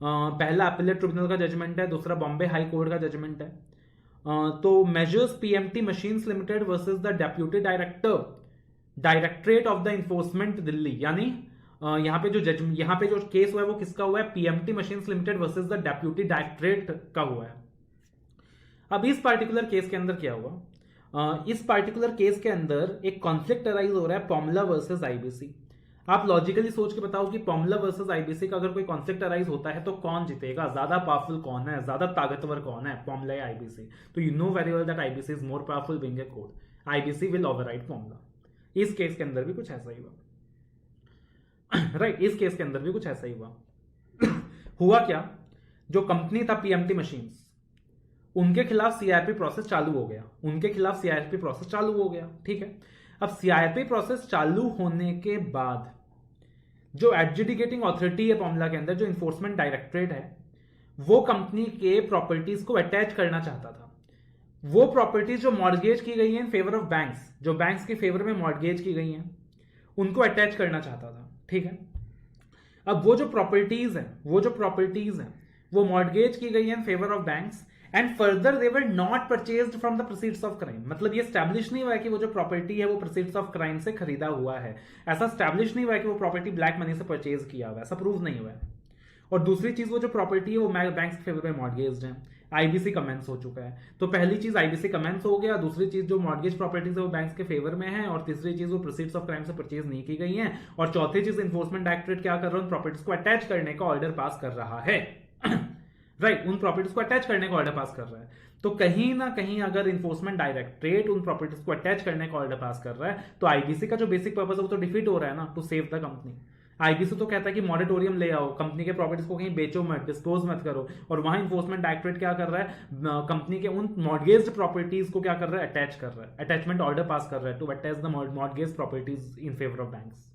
पहला अपीलेट ट्रिब्यूनल का जजमेंट है, दूसरा बॉम्बे हाई कोर्ट का जजमेंट है। तो measures PMT machines limited versus the deputy directorate of the enforcement Delhi, यानी यहाँ पे जो केस हुआ है वो किसका हुआ है, PMT machines limited versus the deputy directorate का हुआ है। अब इस पार्टिकुलर केस के अंदर क्या हुआ, इस पार्टिकुलर केस के अंदर एक कॉन्फ्लिक्ट अराइज हो रहा है पॉम्ला वर्सेस आईबीसी। आप लॉजिकली सोच के बताओ कि पॉम्ला वर्सेस आईबीसी का अगर कोई कॉन्फ्लिक्ट अराइज होता है तो कौन जीतेगा, ज्यादा पावरफुल कौन है, ज्यादा ताकतवर कौन है, पॉम्ला या आईबीसी। तो you know very well that IBC is more powerful being a court, IBC will override PMLA. इस केस के अंदर भी कुछ ऐसा ही हुआ। राइट, इस केस के अंदर भी कुछ ऐसा ही हुआ। हुआ क्या, जो कंपनी था पीएमटी मशीन्स, उनके खिलाफ सीआरपी प्रोसेस चालू हो गया, ठीक है। अब सीआरपी प्रोसेस चालू होने के बाद जो एडजुडिकेटिंग अथॉरिटी है पॉमला के अंदर, जो इन्फोर्समेंट डायरेक्टरेट है, वो कंपनी के प्रॉपर्टीज को अटैच करना चाहता था। वो प्रॉपर्टीज जो मॉर्गेज की गई हैं इन फेवर ऑफ बैंक्स, जो बैंक्स के फेवर में मॉर्गेज की गई हैं, उनको अटैच करना चाहता था, ठीक है। अब वो जो प्रॉपर्टीज हैं वो मॉर्गेज की गई है इन favour of banks and further they were not purchased from the proceeds of crime. मतलब ये स्टैब्लिश नहीं हुआ है कि वो जो प्रॉपर्टी है वो प्रोसीड्स ऑफ क्राइम से खरीदा हुआ है, ऐसा स्टैब्लिश नहीं हुआ है कि वो प्रॉपर्टी ब्लैक मनी से परचेज किया हुआ है, ऐसा प्रूव नहीं हुआ है। और दूसरी चीज, वो जो प्रॉपर्टी है वो बैंक के फेवर में मॉर्गेज्ड है, आईबीसी कमेंस हो चुका है। तो पहली चीज आईबीसी कमेंस हो गया, दूसरी चीज जो मॉर्गेज प्रॉपर्टीज है वो बैंक्स के फेवर में है, और तीसरी चीज वो प्रोसीड्स ऑफ क्राइम से परचेज नहीं की गई है, और चौथी चीज इन्फोर्समेंट डायरेक्टरेट क्या कर रहा है, उन प्रॉपर्टीज को अटैच करने का ऑर्डर पास कर रहा है। राइट, उन प्रॉपर्टीज को अटैच करने का ऑर्डर पास कर रहा है। तो कहीं ना कहीं अगर इन्फोर्समेंट डायरेक्टरेट उन प्रॉपर्टीज को अटैच करने का ऑर्डर पास कर रहा है, तो आईबीसी का जो बेसिक पर्पस है वो तो डिफीट हो रहा है ना, to save the company. IBC तो कहता है कि मॉरेटोरियम ले आओ, कंपनी के प्रॉपर्टीज को कहीं बेचो मत, डिस्पोज मत करो, और वहां इन्फोर्समेंट डायरेक्टरेट क्या कर रहा है, कंपनी के उन मॉर्गेज्ड प्रॉपर्टीज को क्या कर रहा है, अटैच कर रहा है, अटैचमेंट ऑर्डर पास कर रहा है to attach the mortgage properties in favour of banks,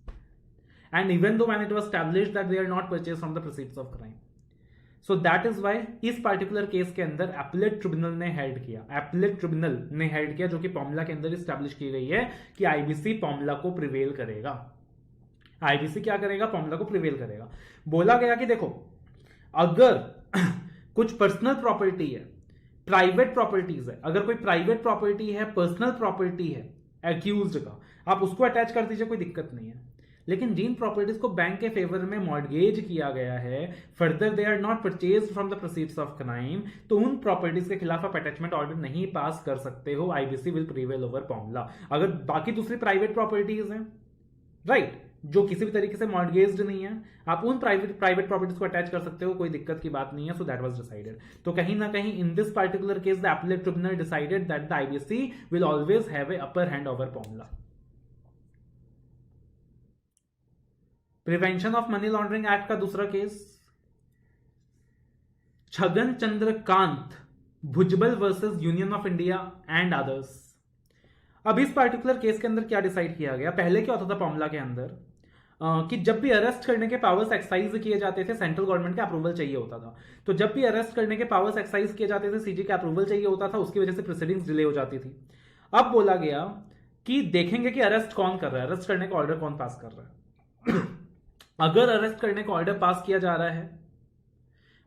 and even though when it was established that they are not purchased from the proceeds of crime. So that is why इस particular case के अंदर appellate tribunal ने held किया, जो कि पॉमला के अंदर establish की गई है कि आईबीसी पॉमला को प्रिवेल करेगा। आईबीसी क्या करेगा, पॉमला को प्रिवेल करेगा। बोला गया कि देखो, अगर कुछ पर्सनल प्रॉपर्टी है, प्राइवेट प्रॉपर्टीज है, अगर कोई प्राइवेट प्रॉपर्टी है, पर्सनल प्रॉपर्टी है एक्यूज्ड का, आप उसको अटैच कर दीजिए, कोई दिक्कत नहीं है। लेकिन जिन प्रॉपर्टीज को बैंक के फेवर में मॉर्गेज किया गया है, further they are not purchased from the proceeds of crime, तो उन प्रॉपर्टीज के खिलाफ आप अटैचमेंट ऑर्डर नहीं पास कर सकते हो। IBC will prevail over PMLA. अगर बाकी दूसरी प्राइवेट प्रॉपर्टीज हैं, राइट, जो किसी भी तरीके से मॉर्गेज्ड नहीं है, आप उन प्राइवेट प्रॉपर्टीज को अटैच कर सकते हो, कोई दिक्कत की बात नहीं है। So that was decided. तो कहीं ना कहीं in this particular case the appellate tribunal decided that the IBC will always have a upper hand over PMLA. Prevention of money laundering act का दूसरा case, Chhagan Chandrakant Bhujbal versus Union of India and others. अब इस particular case के अंदर क्या decide किया गया, पहले क्या होता था पॉमला के अंदर कि जब भी अरेस्ट करने के पावर्स एक्सरसाइज किए जाते थे, सेंट्रल गवर्नमेंट का अप्रूवल चाहिए होता था। तो जब भी अरेस्ट करने के पावर्स एक्सरसाइज किए जाते थे, सीजी का अप्रूवल चाहिए होता था, उसकी वजह से प्रोसीडिंग्स डिले हो जाती थी। अब बोला गया कि देखेंगे कि अरेस्ट कौन कर रहा है, अरेस्ट करने का ऑर्डर कौन पास कर रहा है। अगर अरेस्ट करने का ऑर्डर पास किया जा रहा है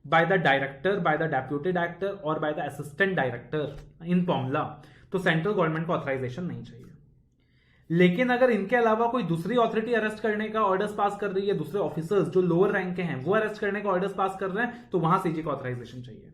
by the director, by the deputy director और by the assistant director in PMLA, तो सेंट्रल गवर्नमेंट को ऑथराइजेशन नहीं चाहिए। लेकिन अगर इनके अलावा कोई दूसरी अथॉरिटी अरेस्ट करने का ऑर्डर्स पास कर रही है, दूसरे ऑफिसर्स जो लोअर रैंक के हैं वो अरेस्ट करने का ऑर्डर्स पास कर रहे हैं, तो वहां सीजी का ऑथराइजेशन चाहिए।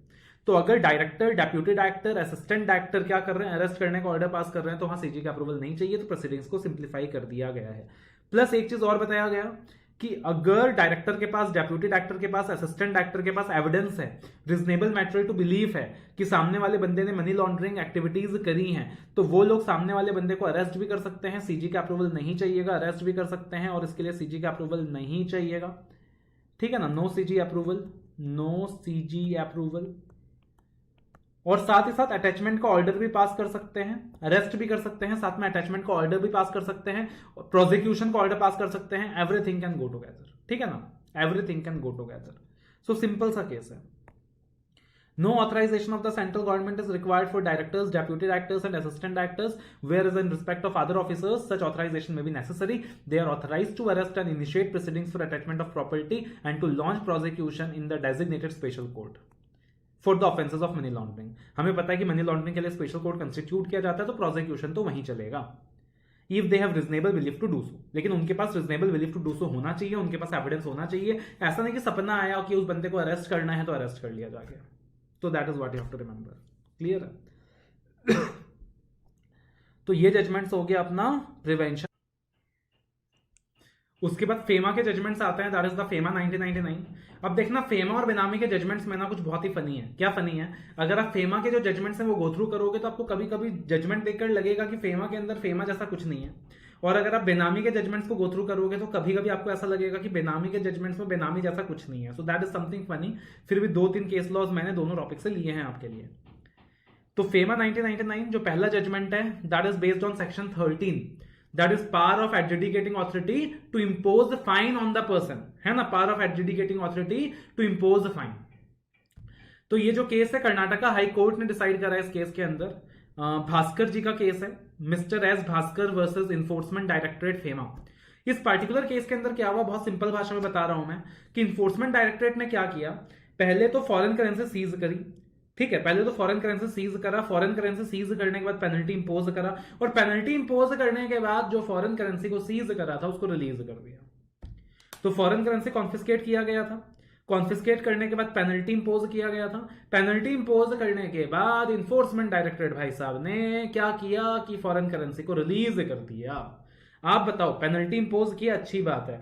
तो अगर director, deputy director, assistant director क्या कर रहे हैं, अरेस्ट करने का ऑर्डर पास कर रहे हैं, तो वहां सीजी का अप्रूवल नहीं चाहिए। तो प्रोसीडिंग्स को सिंप्लीफाई कर दिया गया है। प्लस एक चीज और बताया गया कि अगर डायरेक्टर के पास, डेप्यूटी डायरेक्टर के पास, असिस्टेंट डायरेक्टर के पास एविडेंस है, रीजनेबल मैटेरियल टू बिलीव है कि सामने वाले बंदे ने मनी लॉन्ड्रिंग एक्टिविटीज करी हैं, तो वो लोग सामने वाले बंदे को अरेस्ट भी कर सकते हैं। सीजी का अप्रूवल नहीं चाहिएगा, अरेस्ट भी कर सकते हैं, और इसके लिए सीजी का अप्रूवल नहीं चाहिएगा, ठीक है ना। No CG approval, no CG approval. और साथ ही साथ अटैचमेंट का ऑर्डर भी पास कर सकते हैं, अरेस्ट भी कर सकते हैं, साथ में अटैचमेंट का ऑर्डर भी पास कर सकते हैं, प्रोसिक्यूशन का ऑर्डर पास कर सकते हैं। एवरीथिंग कैन गो टुगेदर, ठीक है ना, everything can go together. So simple सा केस है। No authorization of the central government is required for directors, deputy directors and assistant directors, whereas in respect of other officers, such authorization may be necessary. They are authorized to arrest and initiate proceedings for attachment of property and to launch prosecution in the designated special court for the offences of money laundering. हमें पता है कि money laundering के लिए special court constitute किया जाता है, तो प्रोसिक्यूशन तो वहीं चलेगा if they have reasonable belief to do so. लेकिन उनके पास reasonable belief to do so होना चाहिए, उनके पास एविडेंस होना चाहिए। ऐसा नहीं कि सपना आया कि उस बंदे को अरेस्ट करना है तो अरेस्ट कर लिया जाके। तो that is what you have to remember. Clear है? तो ये जजमेंट्स हो गया अपना प्रिवेंशन। उसके बाद फेमा के जजमेंट्स आते हैं, दैट इज द फेमा 1999। अब देखना, फेमा और बेनामी के जजमेंट्स में ना कुछ बहुत ही फनी है। क्या फनी है? अगर आप फेमा के जो जजमेंट्स हैं वो गो थ्रू करोगे तो आपको कभी कभी जजमेंट देखकर लगेगा कि फेमा के अंदर फेमा जैसा कुछ नहीं है, और अगर आप बेनामी के जजमेंट्स को गो थ्रू करोगे तो कभी कभी आपको ऐसा लगेगा कि बेनामी के जजमेंट्स में बेनामी जैसा कुछ नहीं है. So that is something funny. फिर भी 2-3 केस लॉज मैंने दोनों टॉपिक से लिए हैं आपके लिए. तो फेमा 1999 जो पहला जजमेंट है, that is based on section 13, that is power of adjudicating authority to impose fine on the person, है ना, power of adjudicating authority to impose fine. तो ये जो केस है कर्नाटका हाई कोर्ट ने डिसाइड करा है. इस केस के अंदर भास्कर जी का केस है, mister S Bhaskar versus enforcement directorate FEMA. इस पर्टिकुलर केस के अंदर क्या हुआ, बहुत सिंपल भाषा में बता रहा हूं मैं, कि इन्फोर्समेंट डायरेक्टरेट ने क्या किया, पहले तो फॉरेन करेंसी सीज करी. ठीक है, पहले तो फॉरेन करेंसी सीज करा, फॉरेन करेंसी सीज करने के बाद पेनल्टी इंपोज करा, और पेनल्टी इंपोज करने के बाद जो फॉरेन करेंसी को सीज करा था उसको रिलीज कर दिया. तो फॉरेन करेंसी कॉन्फिस्केट किया गया था, कॉन्फिस्केट करने के बाद पेनल्टी इंपोज किया गया था. पेनल्टी इंपोज करने के बाद इन्फोर्समेंट डायरेक्टरेट भाई साहब ने क्या किया कि फॉरेन करेंसी को रिलीज कर दिया. आप बताओ, पेनल्टी इंपोज किया, अच्छी बात है,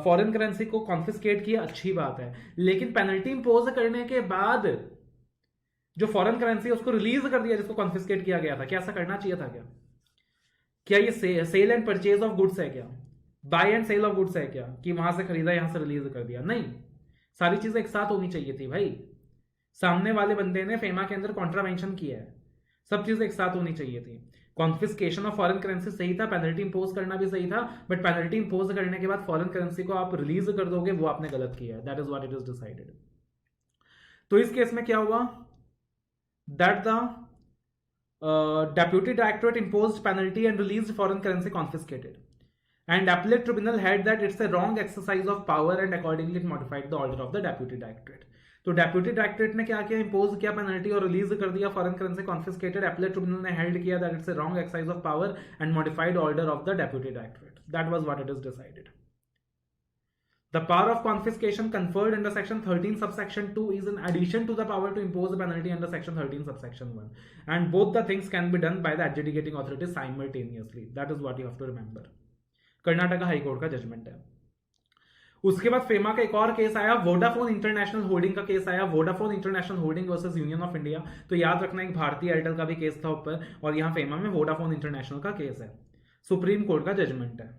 फॉरेन करेंसी को कॉन्फिस्केट किया, अच्छी बात है, लेकिन पेनल्टी इंपोज करने के बाद जो फॉरेन करेंसी है उसको रिलीज कर दिया जिसको कॉन्फिस्केट किया गया था. क्या ऐसा करना चाहिए था क्या? क्या ये sale and purchase of goods है क्या? Buy and sale of goods है क्या कि वहां से खरीदा यहां से रिलीज कर दिया? नहीं, सारी चीजें एक साथ होनी चाहिए थी भाई. सामने वाले बंदे ने फेमा के अंदर कॉन्ट्रावेंशन किया है, सब चीजें एक साथ होनी चाहिए थी. कॉन्फिस्केशन ऑफ फॉरेन करेंसी सही था, पेनल्टी इंपोज करना भी सही था, बट पेनल्टी इंपोज करने के बाद फॉरेन करेंसी को आप रिलीज कर दोगे, वो आपने गलत किया है. That is what it is decided. तो इस केस में क्या हुआ, that the deputy directorate imposed penalty and released foreign currency confiscated, and appellate tribunal held that it's a wrong exercise of power and accordingly it modified the order of the deputy directorate. तो deputy directorate ने क्या किया, impose किया penalty और release कर दिया foreign currency confiscated. Appellate tribunal ने held किया that it's a wrong exercise of power and modified order of the deputy directorate. That was what it is decided. The power of confiscation conferred under section 13 subsection 2 is in addition to the power to impose a penalty under section 13 subsection 1, and both the things can be done by the adjudicating authority simultaneously. That is what you have to remember. Karnataka high court का judgement है. उसके बाद FEMA का एक और case आया, Vodafone international holding का case आया, Vodafone international holding versus Union of India. तो याद रखना, एक भारतीय एयरटेल का भी केस था ऊपर, और यहां फेमा में वोडाफोन इंटरनेशनल का केस है. सुप्रीम कोर्ट का जजमेंट है.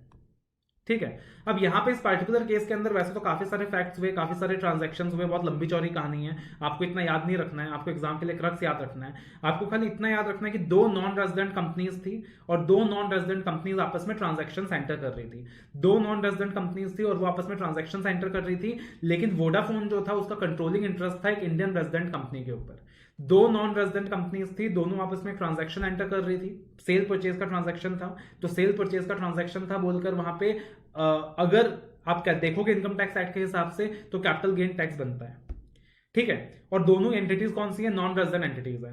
ठीक है, अब यहां पे इस पर्टिकुलर केस के अंदर वैसे तो काफी सारे फैक्ट्स हुए, काफी सारे ट्रांजैक्शंस हुए, बहुत लंबी चौड़ी कहानी है, आपको इतना याद नहीं रखना है. आपको एग्जाम के लिए क्रक्स याद रखना है. आपको खाली इतना याद रखना है कि 2 नॉन रेजिडेंट कंपनीज थी और 2 नॉन रेजिडेंट कंपनीज आपस में ट्रांजैक्शन एंटर कर रही थी. 2 नॉन रेजिडेंट कंपनीज थी और वो आपस में ट्रांजैक्शन एंटर कर रही थी, लेकिन वोडाफोन जो था उसका कंट्रोलिंग इंटरेस्ट था एक इंडियन रेजिडेंट कंपनी के ऊपर. 2 नॉन रेजिडेंट कंपनीज थी, दोनों आपस में ट्रांजैक्शन एंटर कर रही थी. सेल परचेज का ट्रांजैक्शन था, तो सेल परचेज का ट्रांजैक्शन था बोलकर वहां पे अगर आप क्या देखोगे इनकम टैक्स एक्ट के हिसाब से तो कैपिटल गेन टैक्स बनता है. ठीक है, और दोनों एंटिटीज कौन सी है, नॉन रेजिडेंट एंटिटीज है.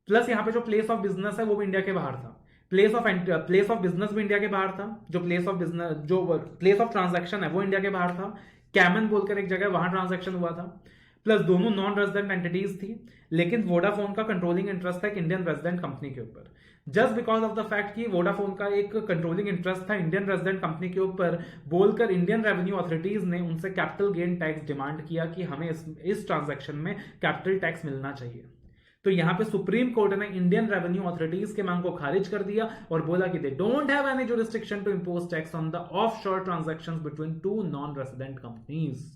प्लस यहाँ पे जो प्लेस ऑफ बिजनेस है वो भी इंडिया के बाहर था. प्लेस ऑफ बिजनेस भी इंडिया के बाहर था. जो प्लेस ऑफ ट्रांजैक्शन है वो इंडिया के बाहर था. कैमन बोलकर एक जगह, वहां ट्रांजैक्शन हुआ था. प्लस दोनों नॉन रेजिडेंट एंटिटीज थी, लेकिन वोडाफोन का कंट्रोलिंग इंटरेस्ट था एक इंडियन रेजिडेंट कंपनी के ऊपर. Just because of the fact कि वोडाफोन का एक कंट्रोलिंग इंटरेस्ट था इंडियन रेजिडेंट कंपनी के ऊपर, बोलकर इंडियन रेवेन्यू अथॉरिटीज ने उनसे कैपिटल गेन टैक्स डिमांड किया कि हमें इस ट्रांजैक्शन में कैपिटल टैक्स मिलना चाहिए. तो यहां पे सुप्रीम कोर्ट ने इंडियन रेवेन्यू अथॉरिटीज के मांग को खारिज कर दिया और बोला कि they don't have any jurisdiction to impose tax on the offshore transactions between 2 non resident companies.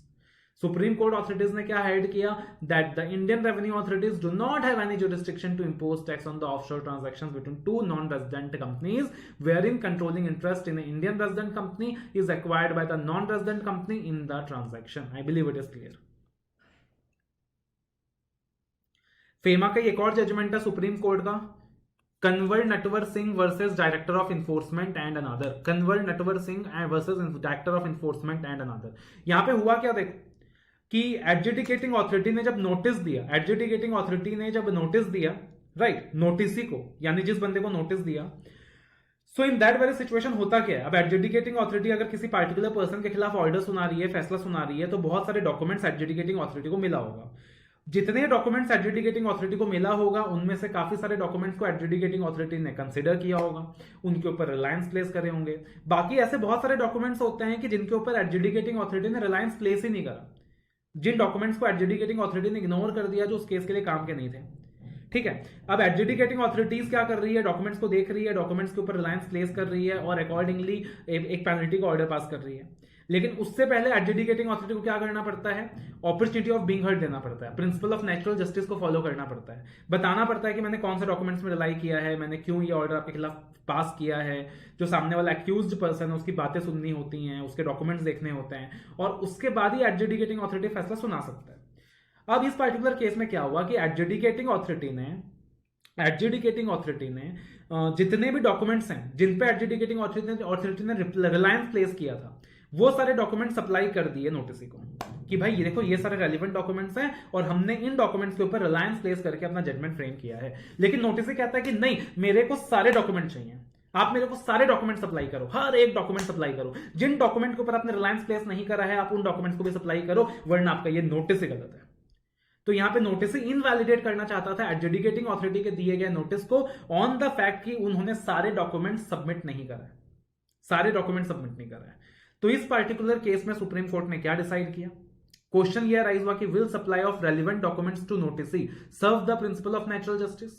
Supreme court authorities ने क्या हेल्ड किया, that the Indian revenue authorities do not have any jurisdiction to impose tax on the offshore transactions between 2 non resident companies wherein controlling interest in Indian resident company is acquired by the non resident company in the transaction. I believe it is clear. FEMA का एक और judgement है supreme court का, Kanwar Natwar Singh versus director of enforcement and another. Kanwar Natwar Singh versus director of enforcement and another. यहां पे हुआ क्या, देखो कि एडजुडिकेटिंग ऑथोरिटी ने जब नोटिस दिया, राइट, नोटिसी को, यानी जिस बंदे को नोटिस दिया, सो इन दैट वेरी सिचुएशन होता क्या है, अब एडजुडिकेटिंग ऑथोरिटी अगर किसी पार्टिकुलर पर्सन के खिलाफ ऑर्डर सुना रही है, फैसला सुना रही है, तो बहुत सारे डॉक्यूमेंट्स एडजुडिकेटिंग ऑथोरिटी को मिला होगा. जितने डॉक्यूमेंट्स एडजुडिकेटिंग ऑथोरिटी को मिला होगा उनमें से काफी सारे डॉक्यूमेंट्स को एडजुडिकेटिंग ऑथोरिटी ने कंसीडर किया होगा, उनके ऊपर रिलायंस प्लेस करे होंगे. बाकी ऐसे बहुत सारे डॉक्यूमेंट्स होते हैं कि जिनके ऊपर एडजुडिकेटिंग ऑथोरिटी ने रिलायंस प्लेस ही नहीं करा, जिन डॉक्यूमेंट्स को एडजुडिकेटिंग ऑथोरिटी ने इग्नोर कर दिया, जो उस केस के लिए काम के नहीं थे. ठीक है। अब एडजुडिकेटिंग ऑथोरिटीज क्या कर रही है, डॉक्यूमेंट्स को देख रही है, डॉक्यूमेंट्स के ऊपर रिलायंस प्लेस कर रही है और अकॉर्डिंगली एक पेनल्टी का ऑर्डर पास कर रही है। लेकिन उससे पहले एडजुडिकेटिंग ऑथोरिटी को क्या करना पड़ता है, अपॉर्चुनिटी ऑफ बीइंग हर्ड देना पड़ता है, प्रिंसिपल ऑफ नेचुरल जस्टिस को फॉलो करना पड़ता है, बताना पड़ता है कि मैंने कौन से डॉक्यूमेंट्स में रिलाई किया है, मैंने क्यों ये ऑर्डर आपके खिलाफ पास किया है, जो सामने वाला एक्यूज्ड पर्सन है उसकी बातें सुननी होती हैं, उसके डॉक्यूमेंट्स देखने होते हैं, और उसके बाद ही एडजुडिकेटिंग ऑथोरिटी फैसला सुना सकता है। अब इस पर्टिकुलर केस में क्या हुआ कि एडजुडिकेटिंग ऑथोरिटी ने जितने भी डॉक्यूमेंट्स हैं जिन पे एडजुडिकेटिंग ऑथोरिटी ने रिलायंस प्लेस किया था, वो सारे डॉक्यूमेंट सप्लाई कर दिए नोटिस को कि भाई ये देखो ये सारे रेलिवेंट डॉक्यूमेंट्स हैं और हमने इन डॉक्यूमेंट्स के ऊपर रिलायंस प्लेस करके अपना जजमेंट फ्रेम किया है। लेकिन नोटिस कहता है कि नहीं, मेरे को सारे डॉक्यूमेंट चाहिए, आप मेरे को सारे डॉक्यूमेंट सप्लाई करो, हर एक डॉक्यूमेंट सप्लाई करो, जिन डॉक्यूमेंट के ऊपर आपने रिलायंस प्लेस नहीं करा है आप उन डॉक्यूमेंट्स को भी सप्लाई करो, वरना आपका ये नोटिस ही गलत है। तो यहां पे नोटिस इनवैलिडेट करना चाहता था एडजुडिकेटिंग ऑथोरिटी के दिए गए नोटिस को ऑन द फैक्ट कि उन्होंने सारे डॉक्यूमेंट सबमिट नहीं करा है, सारे डॉक्यूमेंट सबमिट नहीं करा है। तो इस पर्टिकुलर केस में सुप्रीम कोर्ट ने क्या डिसाइड किया, क्वेश्चन ये राइज हुआ कि will supply of relevant documents to notice serve the principle of natural justice.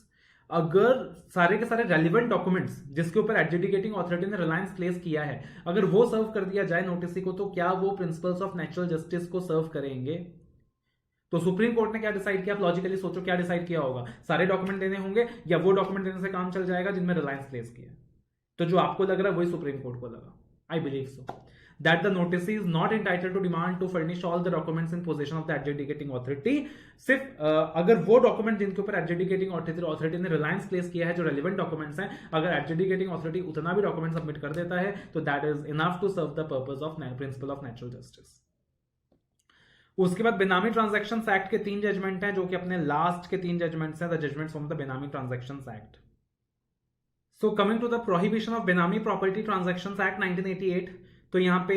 अगर सारे के सारे रेलिवेंट डॉक्यूमेंट्स जिसके ऊपर एडजुडिकेटिंग ऑथोरिटी ने रिलायंस प्लेस किया है अगर वो सर्व कर दिया जाए नोटिस को, तो क्या वो प्रिंसिपल्स ऑफ नेचुरल जस्टिस को सर्व करेंगे? तो सुप्रीम कोर्ट ने क्या डिसाइड किया, आप लॉजिकली सोचो क्या डिसाइड किया होगा, सारे डॉक्यूमेंट देने होंगे या वो डॉक्यूमेंट देने से काम चल जाएगा जिनमें रिलायंस प्लेस किया? तो जो आपको लग रहा है वही सुप्रीम कोर्ट को लगा। I believe so that the notice is not entitled to demand to furnish all the documents in possession of the adjudicating authority। सिर्फ अगर वो डॉक्यूमेंट जिनके ऊपर एडजुडिकेटिंग ऑथोरिटी ने रिलायंस प्लेस किया है, जो रेलिवेंट डॉक्यूमेंट्स हैं, अगर एडजुडिकेटिंग ऑथोरिटी उतना भी डॉक्यूमेंट सबमिट कर देता है तो that is enough to serve the purpose of principle of natural justice. उसके बाद बेनामी ट्रांजैक्शन एक्ट के 3 जजमेंट हैं जो कि अपने लास्ट के 3 जजमेंट्स हैं, the judgments from the Benami Transaction Act. So coming to the Prohibition of Benami Property Transaction Act 1988, तो यहाँ पे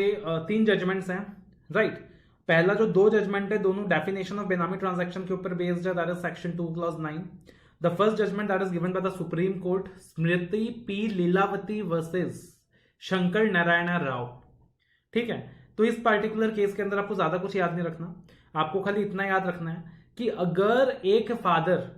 3 जजमेंट्स हैं, राइट। पहला जो 2 जजमेंट है दोनों डेफिनेशन ऑफ बेनामी ट्रांजैक्शन के ऊपर बेस्ड है, that is section 2 clause 9। The first judgment that is given by the Supreme Court, Smriti P Leelavathi versus Shankar Narayana Rao, ठीक है। तो इस पार्टिकुलर केस के अंदर आपको ज्यादा कुछ याद नहीं रखना, आपको खाली इतना याद रखना है कि अगर एक फादर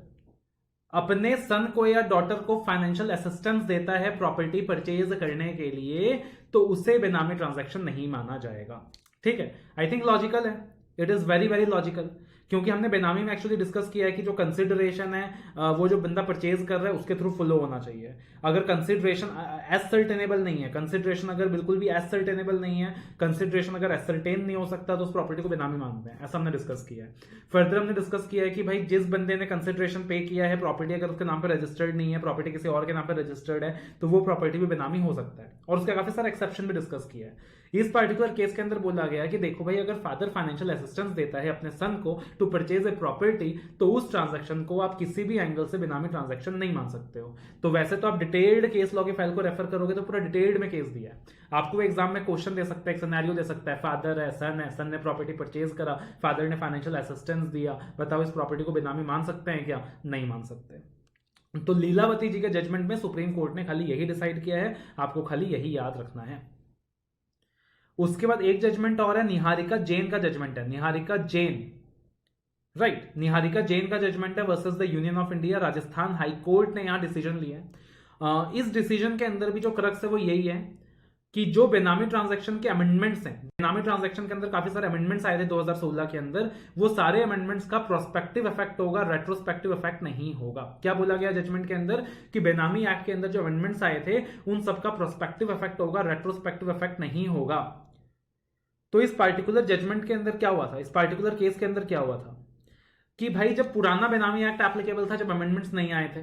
अपने सन को या डॉटर को फाइनेंशियल असिस्टेंस देता है प्रॉपर्टी परचेज करने के लिए, तो उसे बेनामी ट्रांजैक्शन नहीं माना जाएगा, ठीक है। आई थिंक लॉजिकल है, it is very very logical, क्योंकि हमने बेनामी में एक्चुअली डिस्कस किया है कि जो कंसिडरेशन है वो जो बंदा परचेज कर रहा है उसके थ्रू फ्लो होना चाहिए। अगर कंसिडरेशन एसर्टेनेबल नहीं है, कंसिडरेशन अगर बिल्कुल भी एसर्टेनेबल नहीं है, कंसिडरेशन अगर एसर्टेन नहीं हो सकता तो उस प्रॉपर्टी को बेनामी मानते हैं, ऐसा हमने डिस्कस किया है। फर्दर हमने डिस्कस किया है कि भाई जिस बंदे ने कंसिडरेशन पे किया है, प्रॉपर्टी अगर उसके नाम पर रजिस्टर्ड नहीं है, प्रॉपर्टी किसी और के नाम पर रजिस्टर्ड है, तो वो प्रॉपर्टी भी बेनामी हो सकता है, और उसका काफी सारा एक्सेप्शन भी डिस्कस किया है। इस पार्टिकुलर केस के अंदर बोला गया कि देखो भाई अगर फादर फाइनेंशियल असिस्टेंस देता है अपने सन को टू परचेज ए प्रॉपर्टी, तो उस ट्रांजैक्शन को आप किसी भी एंगल से बेनामी ट्रांजैक्शन नहीं मान सकते हो। तो वैसे तो आप डिटेल्ड केस लॉ के फाइल को रेफर करोगे तो पूरा डिटेल्ड में केस दिया है, आपको एग्जाम में क्वेश्चन दे सकता है, एक सिनेरियो दे सकता है, फादर है, सन ने प्रॉपर्टी परचेज करा, फादर ने फाइनेंशियल असिस्टेंस दिया, बताओ इस प्रॉपर्टी को बेनामी मान सकते हैं क्या? नहीं मान सकते। तो लीलावती जी के जजमेंट में सुप्रीम कोर्ट ने खाली यही डिसाइड किया है, आपको खाली यही याद रखना है। उसके बाद एक जजमेंट और है, निहारिका जैन का जजमेंट है, निहारिका जैन, राइट, निहारिका जैन का जजमेंट है versus the union of India. Rajasthan high court ने यहां डिसीजन लिया है। इस डिसीजन के अंदर भी जो क्रक्स है वो यही है कि जो बेनामी ट्रांजैक्शन के अमेंडमेंट्स हैं, बेनामी ट्रांजैक्शन के अंदर काफी सारे अमेंडमेंट्स आए थे 2016 के अंदर, वो सारे अमेंडमेंट्स का प्रोस्पेक्टिव इफेक्ट होगा, रेट्रोस्पेक्टिव इफेक्ट नहीं होगा। क्या बोला गया जजमेंट के अंदर कि बेनामी एक्ट के अंदर जो अमेंडमेंट्स आए थे उन सबका प्रोस्पेक्टिव इफेक्ट होगा, रेट्रोस्पेक्टिव इफेक्ट नहीं होगा। तो इस पार्टिकुलर जजमेंट के अंदर क्या हुआ था, इस पार्टिकुलर केस के अंदर क्या हुआ था कि भाई जब पुराना बेनामी एक्ट एप्लीकेबल था, जब अमेंडमेंट्स नहीं आए थे,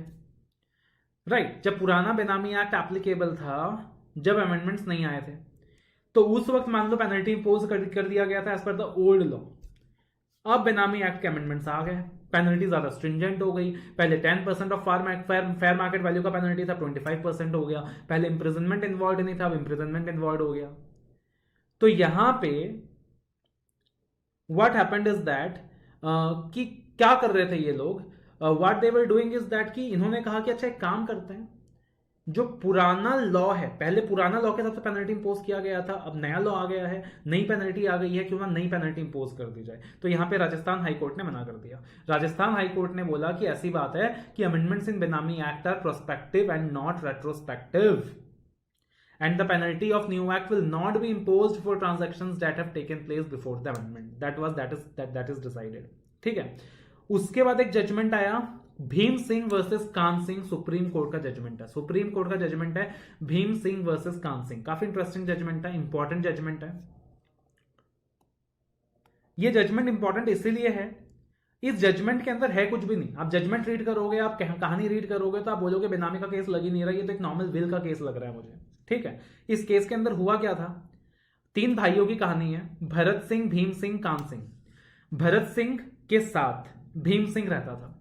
राइट, जब पुराना बेनामी एक्ट एप्लीकेबल था, जब अमेंडमेंट्स नहीं आए थे, तो उस वक्त मान लो पेनल्टी इंपोज कर दिया गया था as per the old law. अब बेनामी एक्ट के अमेंडमेंट्स आ गए, पेनल्टी ज्यादा स्ट्रिंजेंट हो गई। पहले 10% ऑफ फेयर मार्केट वैल्यू का पेनल्टी था, 25% हो गया। पहले इंप्रिजनमेंट इन्वॉल्व नहीं था, अब इंप्रिजनमेंट इन्वॉल्व हो गया। तो यहां पे व्हाट हैपेंड इज दैट कि क्या कर रहे थे ये लोग, what they were doing is that कि इन्होंने कहा कि अच्छा एक काम करते हैं, जो पुराना लॉ है, पहले पुराना लॉ के हिसाब से पेनल्टी इंपोज किया गया था, अब नया लॉ आ गया है, नई पेनल्टी आ गई है, क्यों ना नई पेनल्टी इंपोज कर दी जाए। तो यहां पे राजस्थान हाईकोर्ट ने मना कर दिया। राजस्थान हाईकोर्ट ने बोला कि ऐसी बात है कि amendments in benami act are prospective and not retrospective, and the penalty of new act will not be imposed for transactions that have taken place before the amendment. That is decided. ठीक है। उसके बाद एक जजमेंट आया Bhim Singh versus Kan Singh, supreme court का judgement है। Supreme court का judgement है भीम सिंह वर्सेस कान सिंह। काफी इंटरेस्टिंग जजमेंट है, इंपॉर्टेंट जजमेंट है। ये जजमेंट इंपॉर्टेंट इसीलिए है, इस जजमेंट के अंदर है कुछ भी नहीं। आप जजमेंट रीड करोगे, आप कहानी रीड करोगे तो आप बोलोगे बेनामी का केस लग ही नहीं रहा, ये तो एक नॉर्मल विल का केस लग रहा है मुझे। ठीक है। इस केस के अंदर हुआ क्या था, 3 भाइयों की कहानी है, भरत सिंह, भीम सिंह, कान सिंह। भरत सिंह के साथ भीम सिंह रहता था,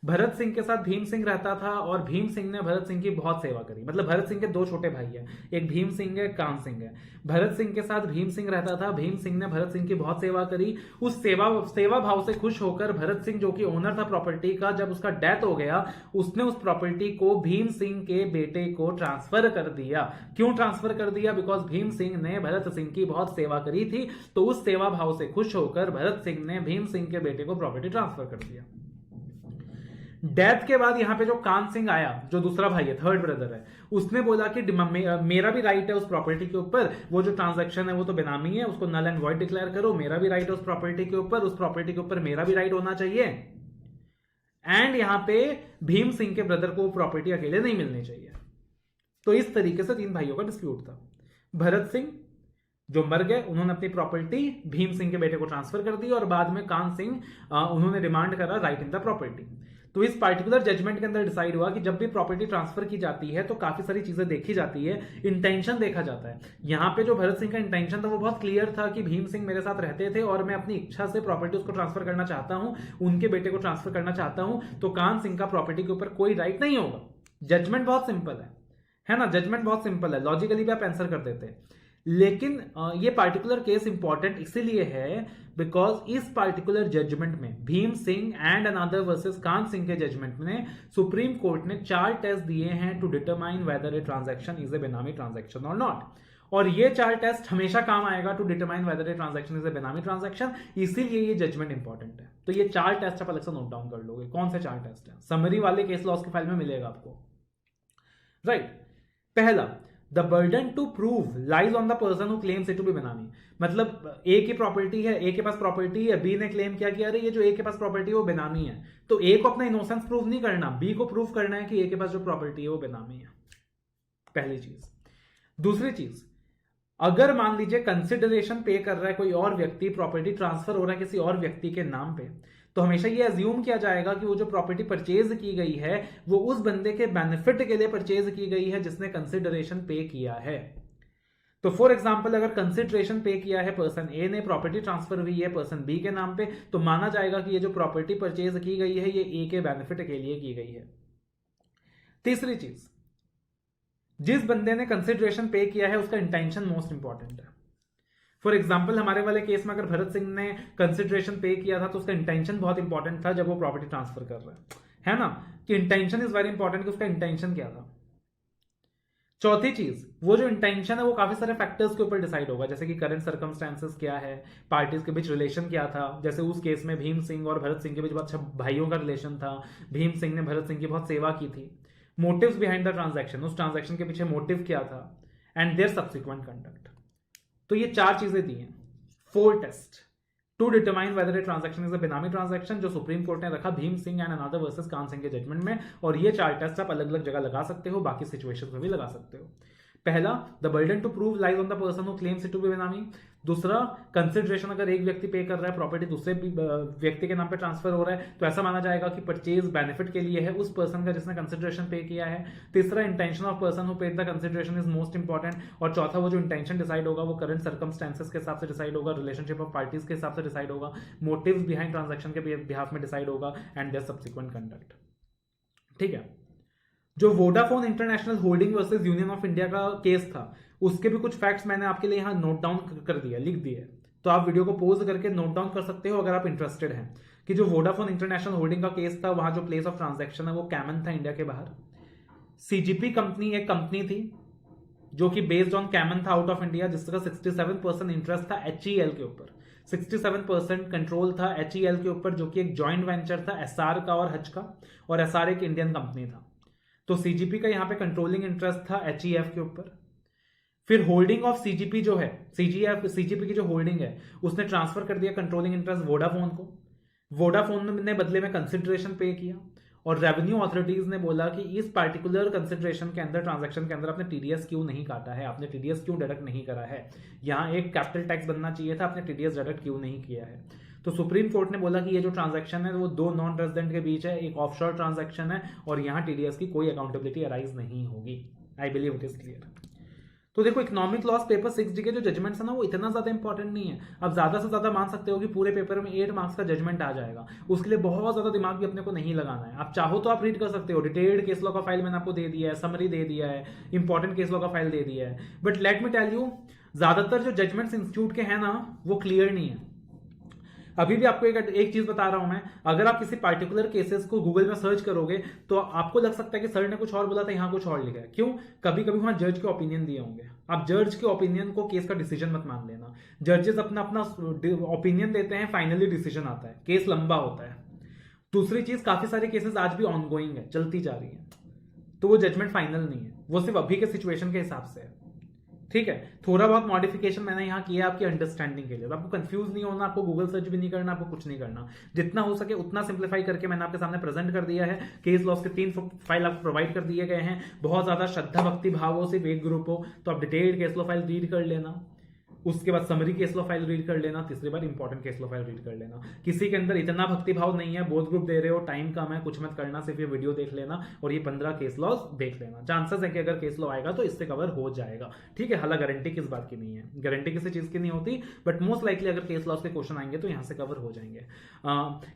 भरत सिंह के साथ भीम सिंह रहता था, और भीम सिंह ने भरत सिंह की बहुत सेवा करी। मतलब भरत सिंह के 2 छोटे भाई हैं, एक भीम सिंह है, कान सिंह है। भरत सिंह के साथ भीम सिंह रहता था, भीम सिंह ने भरत सिंह की बहुत सेवा करी। उस सेवा भाव से खुश होकर भरत सिंह, जो कि ओनर था प्रॉपर्टी का, जब उसका डेथ हो गया, उसने उस प्रॉपर्टी को भीम सिंह के बेटे को ट्रांसफर कर दिया। क्यों ट्रांसफर कर दिया? बिकॉज भीम सिंह ने भरत सिंह की बहुत सेवा करी थी, तो उस सेवा भाव से खुश होकर भरत सिंह ने भीम सिंह के बेटे को प्रॉपर्टी ट्रांसफर कर दिया। डेथ के बाद यहां पे जो कान सिंह आया, जो दूसरा भाई है, थर्ड ब्रदर है, उसने बोला कि मेरा भी राइट है उस प्रॉपर्टी के ऊपर, वो जो ट्रांजैक्शन है वो तो बेनामी है, उसको नल एंड वॉइड डिक्लेयर करो, मेरा भी राइट है उस प्रॉपर्टी के ऊपर, उस प्रॉपर्टी के ऊपर मेरा भी राइट होना चाहिए। एंड यहां पे भीम सिंह के ब्रदर को प्रॉपर्टी अकेले नहीं मिलनी चाहिए। तो इस तरीके से 3 भाइयों का डिस्प्यूट था। भरत सिंह जो मर गए, उन्होंने अपनी प्रॉपर्टी भीम सिंह के बेटे को ट्रांसफर कर दी, और बाद में कान सिंह उन्होंने डिमांड करा राइट इन द प्रॉपर्टी। तो इस पार्टिकुलर जजमेंट के अंदर डिसाइड हुआ कि जब भी प्रॉपर्टी ट्रांसफर की जाती है तो काफी सारी चीजें देखी जाती है, इंटेंशन देखा जाता है। यहां पे जो भरत सिंह का इंटेंशन था वो बहुत क्लियर था कि भीम सिंह मेरे साथ रहते थे और मैं अपनी इच्छा से प्रॉपर्टी उसको ट्रांसफर करना चाहता हूं, उनके बेटे को ट्रांसफर करना चाहता हूं, तो कान सिंह का प्रॉपर्टी के ऊपर कोई राइट नहीं होगा। जजमेंट बहुत सिंपल है ना, जजमेंट बहुत सिंपल है, लॉजिकली भी आप आंसर कर देते हैं। लेकिन ये पार्टिकुलर केस इंपॉर्टेंट इसीलिए है बिकॉज इस पार्टिकुलर जजमेंट में Bhim Singh and another versus Kan Singh के जजमेंट में सुप्रीम कोर्ट ने 4 टेस्ट दिए हैं to determine whether a transaction is a benami transaction और नॉट। और ये 4 टेस्ट हमेशा काम आएगा to determine whether a transaction is a benami transaction, इसीलिए ये जजमेंट इंपॉर्टेंट है। तो ये 4 टेस्ट आप अलग से नोट डाउन कर लोगे। कौन से 4 टेस्ट है? समरी वाले केस लॉस की फाइल में मिलेगा आपको, राइट। पहला, the burden to prove lies on the person who claims it to be benami. मतलब ए की प्रॉपर्टी है, ए के पास प्रॉपर्टी है, बी ने क्लेम किया कि अरे ये जो ए के पास प्रॉपर्टी है वो बेनामी है, तो ए को अपना इनोसेंस प्रूव नहीं करना, बी को प्रूव करना है कि ए के पास जो प्रॉपर्टी है वो बेनामी है। पहली चीज। दूसरी चीज, अगर मान लीजिए कंसिडरेशन पे कर रहा है कोई और व्यक्ति, प्रॉपर्टी ट्रांसफर हो रहा है किसी और व्यक्ति के नाम पे, तो हमेशा ये अज्यूम किया जाएगा कि वो जो प्रॉपर्टी परचेज की गई है वो उस बंदे के बेनिफिट के लिए परचेज की गई है जिसने कंसिडरेशन पे किया है। तो फॉर एग्जांपल, अगर कंसिडरेशन पे किया है पर्सन ए ने, प्रॉपर्टी ट्रांसफर हुई है पर्सन बी के नाम पे, तो माना जाएगा कि ये जो प्रॉपर्टी परचेज की गई है ये ए के बेनिफिट के लिए की गई है। तीसरी चीज, जिस बंदे ने कंसिडरेशन पे किया है उसका इंटेंशन मोस्ट इंपॉर्टेंट है। फॉर एग्जाम्पल, हमारे वाले केस में अगर भरत सिंह ने कंसिडरेशन पे किया था तो उसका इंटेंशन बहुत इंपॉर्टेंट था जब वो प्रॉपर्टी ट्रांसफर कर रहा है ना, कि इंटेंशन इज वेरी इंपॉर्टेंट, कि उसका इंटेंशन क्या था। चौथी चीज, वो जो इंटेंशन है वो काफी सारे फैक्टर्स के ऊपर डिसाइड होगा, जैसे कि करंट सर्कमस्टेंसेस क्या है, पार्टीज के बीच रिलेशन क्या था। जैसे उस केस में भीम सिंह और भरत सिंह के बीच बहुत अच्छा भाइयों का रिलेशन था, भीम सिंह ने भरत सिंह की बहुत सेवा की थी। मोटिव्स बिहाइंड द ट्रांजैक्शन, उस ट्रांजैक्शन के पीछे मोटिव क्या था, एंड देयर सब्सिक्वेंट कंडक्ट। तो ये 4 चीजें दी हैं, 4 test to determine whether a transaction is a benami transaction, जो सुप्रीम कोर्ट ने रखा Bhim Singh and another versus Kan Singh के जजमेंट में। और ये 4 टेस्ट आप अलग अलग जगह लगा सकते हो, बाकी सिचुएशन में भी लगा सकते हो। पहला, the burden to prove lies on the person who claims it to be benami. दूसरा, कंसिडरेशन, अगर एक व्यक्ति पे कर रहा है, प्रॉपर्टी दूसरे व्यक्ति के नाम पे ट्रांसफर हो रहा है, तो ऐसा माना जाएगा कि परचेज बेनिफिट के लिए है उस पर्सन का जिसने कंसिडरेशन पे किया है। तीसरा, intention of person who paid the consideration is most important. और चौथा, वो जो इंटेंशन डिसाइड होगा वो करंट सर्कमस्टेंसेस के हिसाब से डिसाइड होगा, रिलेशनशिप ऑफ पार्टीज के हिसाब से डिसाइड होगा, मोटिव्स बिहाइंड ट्रांजैक्शन के बिहाफ में डिसाइड होगा, एंड देयर सब्सिक्वेंट कंडक्ट। ठीक है। जो Vodafone international holding versus Union of India का केस था, उसके भी कुछ फैक्ट्स मैंने आपके लिए यहां नोट डाउन कर दिया, लिख दिए, तो आप वीडियो को पॉज करके नोट डाउन कर सकते हो अगर आप इंटरेस्टेड हैं। कि जो वोडाफोन इंटरनेशनल होल्डिंग का केस था, वहां जो प्लेस ऑफ ट्रांजैक्शन है वो कैमन था, इंडिया के बाहर। सीजीपी कंपनी एक कंपनी थी जो कि बेस्ड ऑन कैमन था आउट ऑफ इंडिया, जिसका 67% इंटरेस्ट था HEL के ऊपर, 67% कंट्रोल था HEL के ऊपर, जो कि एक जॉइंट वेंचर था एसआर का और हज का, और एसआर एक इंडियन कंपनी था। तो सीजीपी का यहां पे कंट्रोलिंग इंटरेस्ट था HEF के ऊपर। फिर होल्डिंग ऑफ सीजीपी जो है, सीजीपी की जो होल्डिंग है उसने ट्रांसफर कर दिया कंट्रोलिंग इंटरेस्ट वोडाफोन को। वोडाफोन ने बदले में कंसिडरेशन पे किया, और रेवेन्यू अथॉरिटीज ने बोला कि इस पार्टिकुलर कंसिडरेशन के अंदर, ट्रांजैक्शन के अंदर आपने टीडीएस क्यों नहीं काटा है, आपने टीडीएस क्यों डिडक्ट नहीं करा है, यहाँ एक कैपिटल टैक्स बनना चाहिए था, आपने टीडीएस डिडक्ट क्यों नहीं किया है। तो सुप्रीम कोर्ट ने बोला कि ये जो ट्रांजैक्शन है वो दो नॉन रेजिडेंट के बीच है, एक ऑफशोर ट्रांजैक्शन है, और यहाँ टीडीएस की कोई अकाउंटेबिलिटी अराइज नहीं होगी। I believe it is clear. तो देखो, इकोनॉमिक लॉस पेपर 6D के जो जजमेंट्स है ना वो इतना ज्यादा इंपॉर्टेंट नहीं है। अब ज्यादा से ज्यादा मान सकते हो कि पूरे पेपर में 8 मार्क्स का जजमेंट आ जाएगा, उसके लिए बहुत ज्यादा दिमाग भी अपने को नहीं लगाना है। आप चाहो तो आप रीड कर सकते हो, डिटेल्ड केस लॉ का फाइल मैंने आपको दे दिया है, समरी दे दिया है, इंपॉर्टेंट केस लॉ का फाइल दे दिया है, but let me tell you, ज्यादातर जो जजमेंट्स इंस्टीट्यूट के हैं ना वो क्लियर नहीं है। अभी भी आपको एक चीज बता रहा हूं मैं, अगर आप किसी पार्टिकुलर केसेस को गूगल में सर्च करोगे तो आपको लग सकता है कि सर ने कुछ और बोला था, यहां कुछ और लिखा है। क्यों? कभी कभी वहां जज के ओपिनियन दिए होंगे। आप जज के ओपिनियन को केस का डिसीजन मत मान लेना। जजेस अपना अपना ओपिनियन देते हैं, फाइनली डिसीजन आता है, केस लंबा होता है। दूसरी चीज, काफी सारे केसेस आज भी ऑनगोइंग है, चलती जा रही है, तो वो जजमेंट फाइनल नहीं है, वो सिर्फ अभी के सिचुएशन के हिसाब से है। ठीक है, थोड़ा बहुत मॉडिफिकेशन मैंने यहाँ किया आपकी अंडरस्टैंडिंग के लिए, तो आपको कंफ्यूज नहीं होना, आपको गूगल सर्च भी नहीं करना, आपको कुछ नहीं करना, जितना हो सके उतना सिंप्लीफाई करके मैंने आपके सामने प्रेजेंट कर दिया है। केस लॉस के 3 फाइल आपको प्रोवाइड कर दिए गए हैं, बहुत ज्यादा श्रद्धा भक्ति भाव हो, सिर्फ एक ग्रुप हो तो आप detailed case law file read कर लेना, उसके बाद summary case law file read कर लेना, तीसरी बार important case law file read कर लेना। किसी के अंदर इतना भक्ति भाव नहीं है, बोथ ग्रुप दे रहे हो, टाइम कम है, कुछ मत करना, सिर्फ ये वीडियो देख लेना और ये 15 केस लॉस देख लेना। चांसेस है कि अगर केस लॉ आएगा तो इससे कवर हो जाएगा। ठीक है, हालांकि गारंटी किस बात की नहीं है, गारंटी किसी चीज की नहीं होती, बट मोस्ट लाइकली अगर केस लॉस के क्वेश्चन आएंगे तो यहां से कवर हो जाएंगे।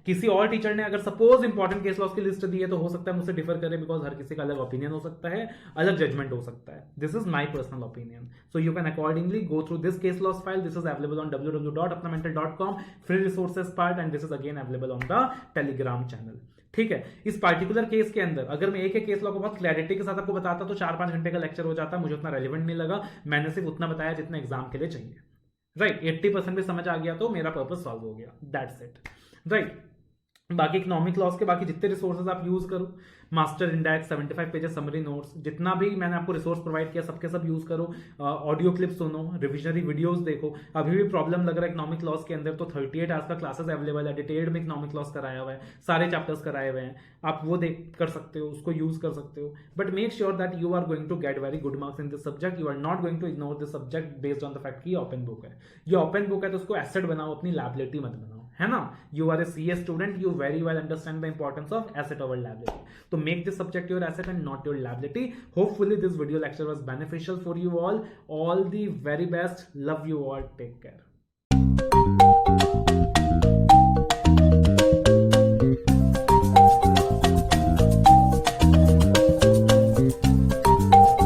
किसी और टीचर ने अगर सपोज इंपॉर्टेंट केस लॉस की लिस्ट दी है तो हो सकता है मुझसे डिफर करे, बिकॉज हर किसी का अलग ओपिनियन हो सकता है, अलग जजमेंट हो सकता है। This is my personal opinion, so you can accordingly go through this case laws file. This is available on www.apnamental.com, free resources part, and this is again available on the Telegram channel। ठीक है, इस particular case के अंदर अगर मैं एक एक case law को बहुत क्लैरिटी के साथ आपको बताता तो 4-5 घंटे का लेक्चर हो जाता, मुझे उतना रेलिवेंट नहीं लगा। मैंने सिर्फ उतना बताया जितना एग्जाम के लिए चाहिए, राइट। 80% भी समझ आ गया तो मेरा पर्पस सॉल्व हो गया, दैट्स इट, राइट। बाकी इकोनॉमिक लॉस के बाकी जितने रिसोर्सेज आप यूज करो, master index, 75 pages summary notes, जितना भी मैंने आपको रिसोर्स प्रोवाइड किया सबके सब यूज करो। ऑडियो क्लिप सुनो, रिविजनरी वीडियोस देखो। अभी भी प्रॉब्लम लग रहा है इकोनॉमिक लॉस के अंदर तो 38 आवर्स का क्लासेस अवेलेबल है, डिटेल्ड में इकोनॉमिक लॉस कराया हुआ है, सारे चैप्टर्स कराए हुए हैं, आप वो देख कर सकते हो, उसको यूज कर सकते हो। But make sure that you are going to get very good marks in this subject. You are not going to ignore this subject based on the fact कि ओपन बुक है। ये ओपन बुक है तो उसको asset बनाओ, अपनी liability मत बनाओ, है ना। You are a CS student, you very well understand the importance of asset over liability, तो make this subject your asset and not your liability. Hopefully this video lecture was beneficial for you all. All the very best. Love you all. Take care.